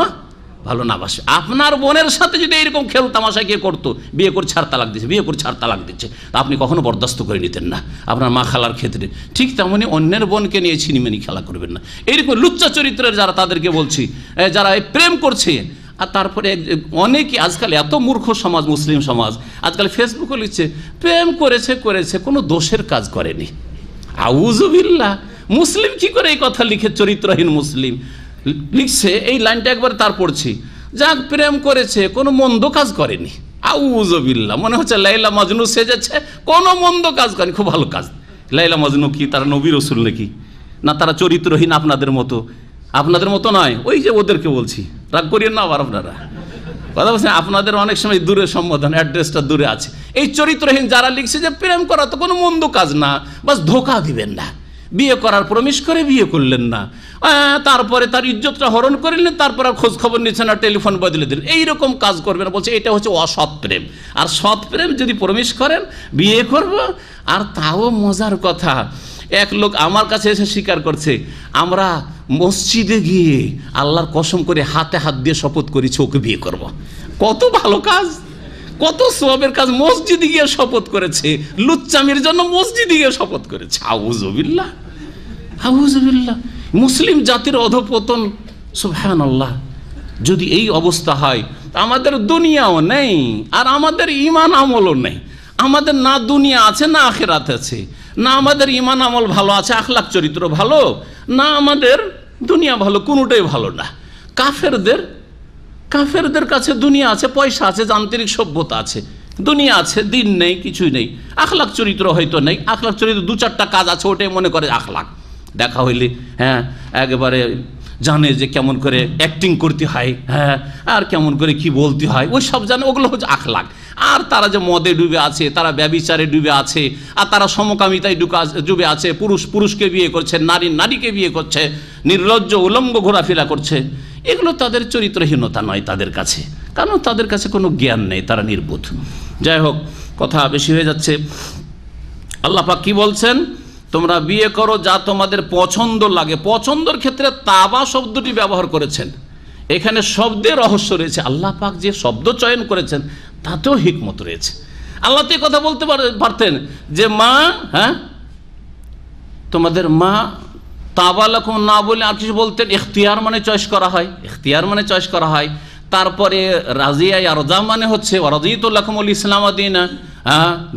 ভালো না বাসে। আপনার বোনের সাথে যদি এরকম খেল তামাশা কে করতো, বিয়ে করে ছাড় তালাক দিচ্ছে, বিয়ে করে ছাড় তালাক দিচ্ছে, তা আপনি কখনো বরদাস্ত করে নিতেন না আপনার মা খালার ক্ষেত্রে। ঠিক তেমনি অন্যের বোনকে নিয়ে ছিনিমিনি খেলা করবেন না। এইরকম লুচ্চা চরিত্রের যারা, তাদেরকে বলছি, যারা এই প্রেম করছে। আর তারপরে অনেকে আজকাল এত মূর্খ সমাজ, মুসলিম সমাজ আজকাল ফেসবুকে লিখছে প্রেম করেছে কোনো দোষের কাজ করেনি। আউযুবিল্লাহ, মুসলিম কি করে এই কথা লিখে? চরিত্রহীন মুসলিম লিখছে এই লাইনটা একবার তার পড়ছি, যাক প্রেম করেছে কোনো মন্দ কাজ করেনি। আউযুবিল্লাহ, মনে হচ্ছে লাইলা মজনু সেজেছে, কোনো মন্দ কাজ করেনি, খুব ভালো কাজ। লাইলা মজনু কি তারা নবী রাসূল নাকি? না, তারা চরিত্রহীন আপনাদের মতো। আপনাদের মতো নয়, ওই যে ওদেরকে বলছি, রাগ করিয়েন না আবার আপনারা। কথা বলছেন আপনাদের অনেক সময় দূরে সম্বোধন, অ্যাড্রেসটা দূরে আছে। এই চরিত্রহীন যারা লিখছে যে প্রেম করা তো কোনো মন্দ কাজ না, বাস ধোঁকা দিবেন না, বিয়ে করার প্রমিস করে বিয়ে করলেন না, তারপরে তার ইজ্জতটা হরণ করে নিলেন, তারপর আর খোঁজ খবর নিচ্ছেন না, টেলিফোন বদলে দিলেন, এইরকম কাজ করবেন না। বলছে এটা হচ্ছে অসৎ প্রেম। আর সৎ প্রেম যদি প্রমিস করেন বিয়ে করব, আর তাও মজার কথা, এক লোক আমার কাছে এসে স্বীকার করছে, আমরা মসজিদে গিয়ে আল্লাহর কসম করে হাতে হাত দিয়ে শপথ করেছি ওকে বিয়ে করব। কত ভালো কাজ, কত সওয়াবের কাজ! মসজিদে গিয়ে শপথ করেছে, লুচ্চামির জন্য মসজিদে গিয়ে শপথ করেছে। আউযুবিল্লাহ, আউযুবিল্লাহ, মুসলিম জাতির অধঃপতন। সুবহানাল্লাহ, যদি এই অবস্থা হয় আমাদের দুনিয়াও নেই আর আমাদের ঈমান আমলও নেই। আমাদের না দুনিয়া আছে না আখিরাত আছে, না আমাদের ঈমান আমল ভালো আছে, আখলাক চরিত্র ভালো, না আমাদের দুনিয়া ভালো, কোনোটাই ভালো না। কাফেরদের কাছে দুনিয়া আছে, পয়সা আছে, যান্ত্রিক সভ্যতা আছে, দুনিয়া আছে, দিন নেই, কিছুই নেই, আখলাক চরিত্র হয়তো নেই। আখলাক চরিত্র দু চারটা কাজ আছে, ওটাই মনে করে আখলাক। দেখা হইলে একেবারে জানে যে কেমন করে অ্যাক্টিং করতে হয়, আর কেমন করে কি বলতে হয়, ওই সব জানে, ওগুলো হচ্ছে আখলাক। আর তারা যে মদে ডুবে আছে, তারা ব্যভিচারে ডুবে আছে, আর তারা সমকামিতায় ডুবে আছে, পুরুষকে বিয়ে করছে, নারীকে বিয়ে করছে, নির্লজ্জ উলঙ্গ ঘোরাফেরা করছে। এগুলো তাদের চরিত্রহীনতা নয় তাদের কাছে, কারণ তাদের কাছে কোনো জ্ঞান নেই, তারা নির্বোধ। যাই হোক, কথা বেশি হয়ে যাচ্ছে। আল্লাহ পাক কি বলছেন? তোমরা বিয়ে করো যা তোমাদের পছন্দ লাগে। পছন্দর ক্ষেত্রে তাবা শব্দটি ব্যবহার করেছেন, এখানে শব্দের রহস্য রয়েছে। আল্লাহ পাক যে শব্দ চয়ন করেছেন তাতেও হিকমত রয়েছে। আল্লাহ তো কথা বলতে পারতেন যে মা, তোমাদের মা তাবা লাকুম না বলে আর কিছু বলতেন, ইখতিয়ার মানে চয়েস করা হয়, ইখতিয়ার মানে চয়েস করা হয়। তারপরে রাজিয়া ইয়ারজা মানে হচ্ছে ওয়ারাদিতু লাকুমুল ইসলাম দীনা,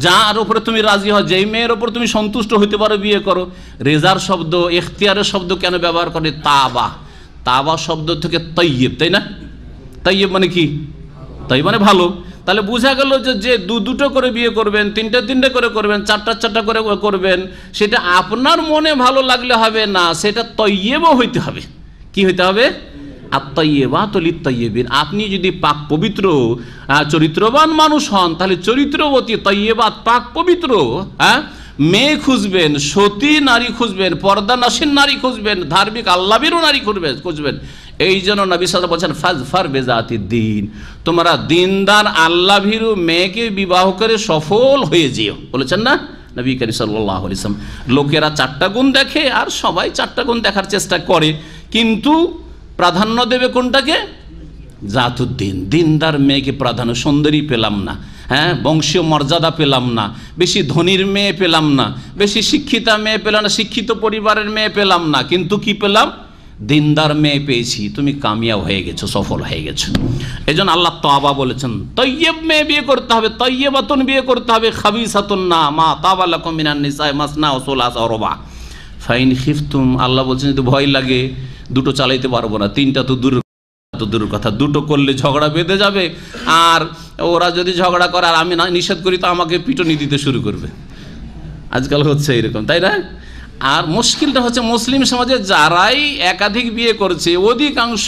যার উপরে তুমি রাজি হও, যেই মেয়ের ওপর তুমি সন্তুষ্ট হইতে পারো বিয়ে করো। রেজার শব্দ, ইখতিয়ারের শব্দ কেন ব্যবহার করে? তাবা শব্দ থেকে তৈয়ব, তাই না? তৈয়ব মানে কি? তৈয়ব মানে ভালো। তাহলে বোঝা গেল যে দুটো করে বিয়ে করবেন, তিনটে করে করবেন, চারটা করে করবেন, সেটা আপনার মনে ভালো লাগলে হবে না, সেটা তৈয়বও হইতে হবে। কি হইতে হবে? আত-তাইয়্যিবাতু লিত-তাইয়্যিবিন। আপনি যদি পাক পবিত্র চরিত্রবান মানুষ হন, তাহলে চরিত্রবতী তাইয়্যিবাত পাক পবিত্র মেয়ে খুঁজবেন, সতী নারী খুঁজবেন, পর্দানাসীন নারী খুঁজবেন, ধার্মিক আল্লাহভীরু নারী খুঁজবেন। এই জন্য নবী সাল্লাল্লাহু আলাইহি ওয়াসাল্লাম বলেছেন ফাজফার বিজাতিদ দ্বীন, তোমরা দিনদার আল্লাহভীরু মেয়েকে বিবাহ করে সফল হয়ে যেও, বলেছেন না নবী করিম সাল্লাল্লাহু আলাইহি ওয়াসাল্লাম। লোকেরা চারটা গুণ দেখে আর সবাই চারটা গুণ দেখার চেষ্টা করে, কিন্তু প্রাধান্য দেবে কোনটাকে? জাতুদ্দিন, দিনদার মেয়েকে প্রাধান্য। সুন্দরী পেলাম না, বংশীয় মর্যাদা পেলাম না, বেশি ধনীর মেয়ে পেলাম না, বেশি শিক্ষিতা মেয়ে পেলাম না, শিক্ষিত পরিবারের মেয়ে পেলাম না, কিন্তু কি পেলাম? দিনদার মেয়ে পেয়েছি, তুমি কামিয়াব হয়ে গেছো, সফল হয়ে গেছো। এই জন্য আল্লাহ তাওবা বলেছেন, তৈয়ব মেয়ে বিয়ে করতে হবে, তৈয়বাতুন বিয়ে করতে হবে, খাবিসাতুন না মা তাবা লাকুম মিনান নিসাই মাসনা ওয়া সুলাসা ওয়া রুবা ফাইন খিফতুম। আল্লাহ বলছেন যদি ভয় লাগে, দুটো চালাইতে পারবো না, তিনটা তো দূরের কথা, দুটো করলে ঝগড়া বেঁধে যাবে, আর ওরা যদি ঝগড়া করে আর আমি নিষেধ করি তো আমাকে পিটুনি দিতে শুরু করবে। আজকাল হচ্ছে এরকম, তাই না? আর মুশকিলটা হচ্ছে মুসলিম সমাজে যারাই একাধিক বিয়ে করেছে অধিকাংশ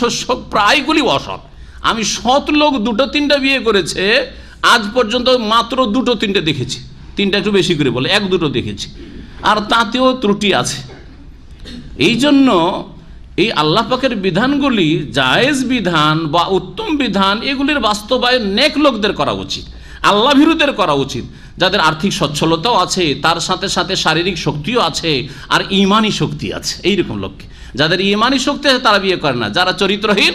প্রায়গুলি অসৎ। আমি সৎ লোক দুটো তিনটা বিয়ে করেছে, আজ পর্যন্ত মাত্র দুটো তিনটে দেখেছি, তিনটা একটু বেশি করে বলে, এক দুটো দেখেছি, আর তাতেও ত্রুটি আছে। এই জন্য এই আল্লাহ পাকের বিধানগুলি জায়েজ বিধান বা উত্তম বিধান, এগুলির বাস্তবায়ন নেক লোকদের করা উচিত, আল্লাহ ভীরুদের করা উচিত, যাদের আর্থিক সচ্ছলতাও আছে, তার সাথে সাথে শারীরিক শক্তিও আছে, আর ইমানি শক্তি আছে। এইরকম লোককে, যাদের ইমানি শক্তি আছে তারা বিয়ে করে না। যারা চরিত্রহীন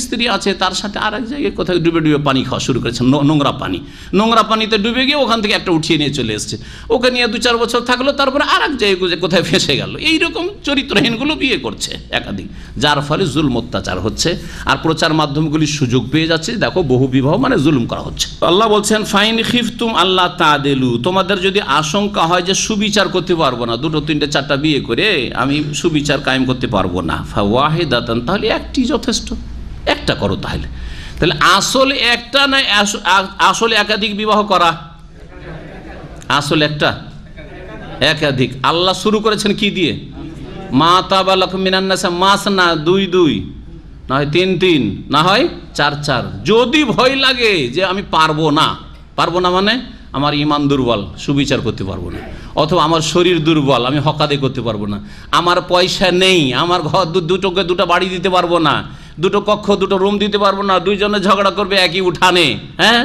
স্ত্রী আছে, তার সাথে আর এক জায়গায় কোথায় ডুবে ডুবে পানি খাওয়া শুরু করেছে, নোংরা পানিতে ডুবে গিয়ে ওখান থেকে একটা উঠিয়ে নিয়ে চলে এসছে, ওকে নিয়ে 2-4 বছর থাকলো, তারপরে আর এক জায়গায় কোথায় ফেসে গেল। এইরকম চরিত্রহীনগুলো বিয়ে করছে একাধিক, যার ফলে জুলম অত্যাচার হচ্ছে, আর প্রচার মাধ্যমগুলি সুযোগ পেয়ে যাচ্ছে। দেখো, বহু বিবাহ মানে জুলুম করা হচ্ছে। আল্লাহ বলছেন, ফাইন খিফতুম আল্লাহ তাদেলু, তোমাদের যদি আশঙ্কা হয় যে সুবিচার করতে পারবো না, 2, 3, 4টা বিয়ে করে আমি সুবিচার কায়েম করতে পারবো না, ফাওয়াহিদাতান, তাহলে একটি যথেষ্ট, একটা করো। তাহলে আসলে একটা না, আসলে একাধিক বিবাহ করা, আসলে একটা একাধিক। আল্লাহ শুরু করেছেন কি দিয়ে? মা তাবালাকুম মিনান নাসা, মাস না 2, না হয় 3, না হয় 4। যদি ভয় লাগে যে আমি পারবো না মানে আমার ইমান দুর্বল, সুবিচার করতে পারবো না, অথবা আমার শরীর দুর্বল, আমি হকাদে করতে পারবো না, আমার পয়সা নেই, আমার ঘর দুটোকে 2টা বাড়ি দিতে পারবো না, 2টো কক্ষ 2টো রুম দিতে পারবো না, 2 জনে ঝগড়া করবে একই উঠানে, হ্যাঁ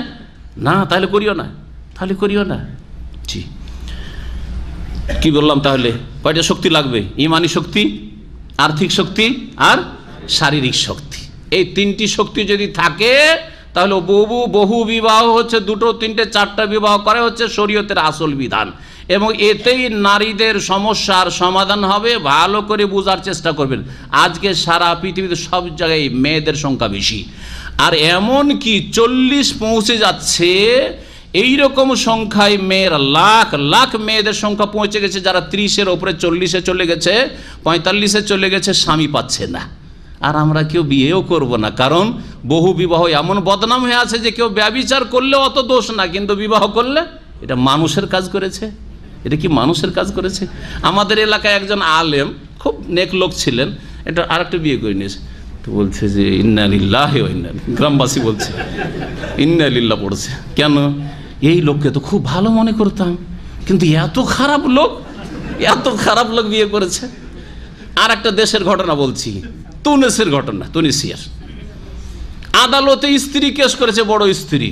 না, তাহলে করিও না। জি, কি বললাম? তাহলে কয়টা শক্তি লাগবে? ইমানি শক্তি, আর্থিক শক্তি, আর শারীরিক শক্তি। এই 3টি শক্তি যদি থাকে তাহলে বহু বিবাহ হচ্ছে, 2, 3, 4টা বিবাহ করে হচ্ছে শরীয়তের আসল বিধান, এবং এতেই নারীদের সমস্যার সমাধান হবে। ভালো করে বোঝার চেষ্টা করবেন। আজকে সারা পৃথিবীতে সব জায়গায় মেয়েদের সংখ্যা বেশি, আর এমন কি 40 পৌঁছে যাচ্ছে। এইরকম সংখ্যায় মেয়ের লাখ মেয়েদের সংখ্যা পৌঁছে গেছে, যারা 30-এর ওপরে, 40-এ চলে গেছে, 45-এ চলে গেছে, স্বামী পাচ্ছে না। আর আমরা কেউ বিয়েও করব না, কারণ বহু বিবাহ এমন বদনাম হয়ে আছে যে কেউ ব্যভিচার করলে অত দোষ না, কিন্তু বিবাহ করলে এটা মানুষের কাজ করেছে। এটা কি মানুষের কাজ করেছে? আমাদের এলাকায় একজন আলেম, খুব নেক লোক ছিলেন, এটা আরেকটা বিয়ে করে নিয়েছে। তো বলছে যে ইন্না লিল্লাহি ওয়া ইন্না, গ্রামবাসী বলছে ইন্না লিল্লাহ পড়ছে। কেন? এই লোককে তো খুব ভালো মনে করতাম, কিন্তু এত খারাপ লোক বিয়ে করেছে। আর একটা দেশের ঘটনা বলছি, তুনিসের ঘটনা, তুনিসিয়ার আদালতে স্ত্রী কেস করেছে, বড় স্ত্রী,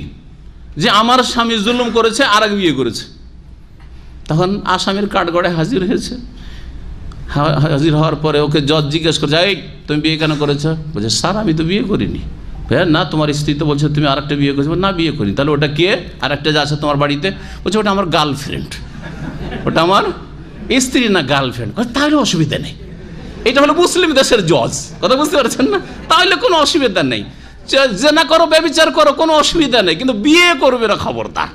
যে আমার স্বামী জুলুম করেছে, আর এক বিয়ে করেছে। তখন আসামির কাঠগড়ায় হাজির হয়েছে। হাজির হওয়ার পরে ওকে জজ জিজ্ঞেস করছে, এই তুমি বিয়ে কেন করেছো? বলছে, স্যার আমি তো বিয়ে করিনি। হ্যাঁ না, তোমার স্ত্রী তো বলছে তুমি আরেকটা বিয়ে করেছো। না, বিয়ে করিনি। তাহলে ওটা কে? আর একটা যে আছে তোমার বাড়িতে? বলছে, ওটা আমার গার্লফ্রেন্ড। ওটা আমার স্ত্রী না, গার্লফ্রেন্ড। তাহলে অসুবিধা নেই। এটা হলো মুসলিম দেশের জজ, কথা বুঝতে পারছেন না? তাহলে কোনো অসুবিধা নেই, জেনা করো, ব্যভিচার করো, কোনো অসুবিধা নেই, কিন্তু বিয়ে করবে না, খবরদার।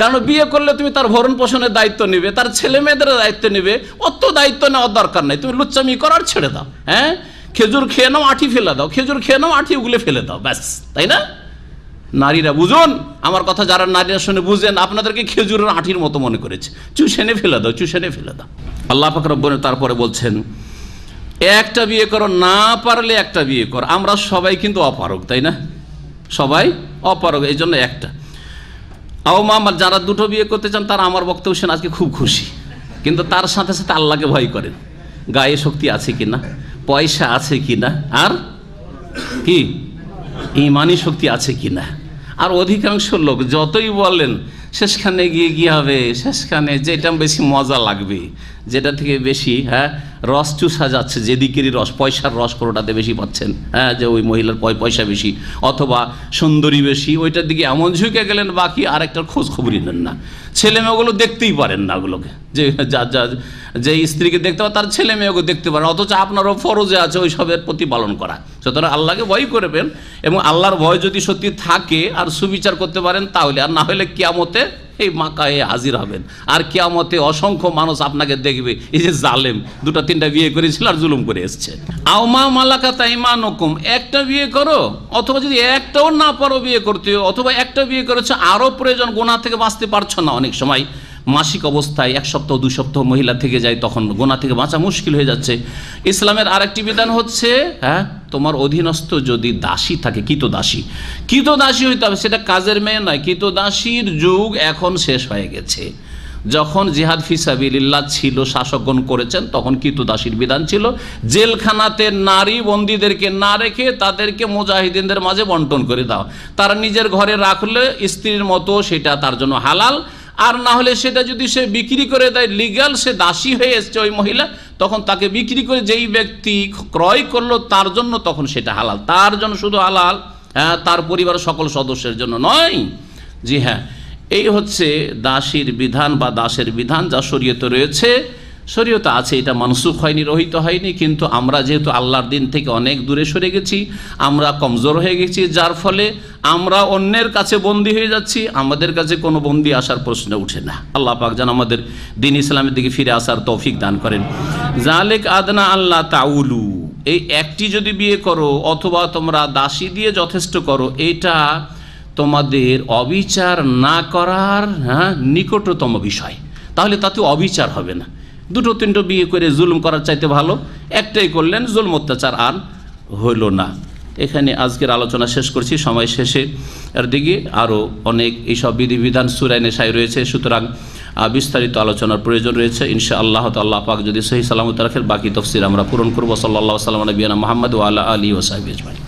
কারণ বিয়ে করলে তুমি তার ভরণ পোষণের দায়িত্ব নেবে, তার ছেলে মেয়েদের দায়িত্ব নেবে, অত দায়িত্ব নেওয়ার দরকার নেই। তুমি লুচ্চামি করার ছেড়ে দাও। হ্যাঁ, খেজুর খেয়ে নাও, আঠি ফেলে দাও, খেজুর খেয়ে নাও, আঠি উগুলে ফেলে দাও, ব্যাস, তাই না? নারীরা বুঝুন আমার কথা, যারা নারীরা শুনে বুঝেন, আপনাদেরকে খেজুরের আঠির মতো মনে করেছে, চুষেনে ফেলে দাও। আল্লাহ পাক রব্বুল তারপরে বলছেন, একটা বিয়ে করো, না পারলে একটা বিয়ে করো। আমরা সবাই কিন্তু অপারগ, তাই না? সবাই অপারগ, এই জন্য একটা। আমার যারা 2টো বিয়ে করতে চান তারা আমার বক্তব্য শুনে আজকে খুব খুশি, কিন্তু তার সাথে সাথে আল্লাহকে ভয় করেন। গায়ে শক্তি আছে কিনা, পয়সা আছে কিনা, আর কি ইমানি শক্তি আছে কিনা। আর অধিকাংশ লোক যতই বলেন, শেষখানে গিয়ে কি হবে? শেষখানে যেটা বেশি মজা লাগবে, যেটা থেকে বেশি রস চুষা যাচ্ছে, যেদিকেরই রস, পয়সার রস কোনোটাতে বেশি পাচ্ছেন, যে ওই মহিলার পয়সা বেশি অথবা সুন্দরী বেশি, ওইটার দিকে এমন ঝুঁকে গেলেন, বাকি আরেকটার খোঁজ খবরই নেন না। ছেলে মেয়েগুলো দেখতেই পারেন না, ওগুলোকে যে স্ত্রীকে দেখতে পারে তার ছেলে মেয়েকে দেখতে পারেন, অথচ আপনারও ফরজে আছে ওই সবের প্রতিপালন করা। সুতরাং আল্লাহকে ভয় করবেন, এবং আল্লাহর ভয় যদি সত্যি থাকে আর সুবিচার করতে পারেন তাহলে, আর না হলে কিয়ামতে এই মাকায়ে হাজির হবেন। আর কিয়ামতে অসংখ্য মানুষ আপনাকে দেখবে, এই যে জালেম 2-3টা বিয়ে করেছিল আর জুলুম করে এসছে। আওমা মালাকাত আইমানুকুম, একটা বিয়ে করো, অথবা যদি একটাও না পারো বিয়ে করতে, অথবা একটা বিয়ে করেছো আরও প্রয়োজন, গুনাহ থেকে বাঁচতে পারছো না। অনেক সময় মাসিক অবস্থায় 1 সপ্তাহ 2 সপ্তাহ মহিলা থেকে যায়, তখন গুনাহ থেকে বাঁচা মুশকিল হয়ে যাচ্ছে। ইসলামের আরেকটি বিধান হচ্ছে, তোমার অধীনস্থ যদি দাসী থাকে, কৃতদাসী হইতে হবে, সেটা কাজের মেয়ে নয়। কৃতদাসীর যুগ এখন শেষ হয়ে গেছে। যখন জিহাদ ফিসাবিলিল্লাহ ছিল, শাসকগণ করেছেন, তখন কিতুদাসীর বিধান ছিল। জেলখানাতে নারী বন্দীদেরকে না রেখে তাদেরকে মুজাহিদিনদের মাঝে বন্টন করে দাও। তারা নিজের ঘরে রাখলে স্ত্রীর মতো সেটা তার জন্য হালাল, আর না হলে সেটা যদি সে বিক্রি করে দেয়, লিগ্যাল সে দাসী হয়ে এসছে ওই মহিলা, তখন তাকে বিক্রি করে যেই ব্যক্তি ক্রয় করলো তার জন্য তখন সেটা হালাল, তার জন্য শুধু হালাল, তার পরিবারের সকল সদস্যের জন্য নয়। জি হ্যাঁ, এই হচ্ছে দাসীর বিধান বা দাসের বিধান যা শরীয়তে রয়েছে। শরীয়তে আছে, এটা মানসুখ হয়নি, রহিত হয়নি, কিন্তু আমরা যেহেতু আল্লাহর দিন থেকে অনেক দূরে সরে গেছি, আমরা কমজোর হয়ে গেছি, যার ফলে আমরা অন্যের কাছে বন্দী হয়ে যাচ্ছি, আমাদের কাছে কোনো বন্দী আসার প্রশ্ন উঠে না। আল্লাহ পাক যেন আমাদের দিন ইসলামের দিকে ফিরে আসার তৌফিক দান করেন। জালেক আদনা আল্লাহ তাউলু, এই একটি যদি বিয়ে করো অথবা তোমরা দাসী দিয়ে যথেষ্ট করো, এটা তোমাদের অবিচার না করার নিকটতম বিষয়, তাহলে তাতে অবিচার হবে না। দুটো তিনটো বিয়ে করে জুলুম করার চাইতে ভালো একটাই করলেন, জুলম অত্যাচার আর হইল না। এখানে আজকের আলোচনা শেষ করছি, সময় শেষে এর দিকে আরও অনেক এইসব বিধিবিধান সূরা নিসায় রয়েছে, সুতরাং বিস্তারিত আলোচনার প্রয়োজন রয়েছে। ইনশাআল্লাহ আল্লাহ পাক যদি সহি সালামত রাখেন, বাকি তফসির আমরা পূরণ করবো। সাল্লাল্লাহু আলাইহি ওয়া সাল্লাম নবিয়ানা মুহাম্মদ ওয়া আলা আলিহি ওয়া সাহবিহি আজমাইন।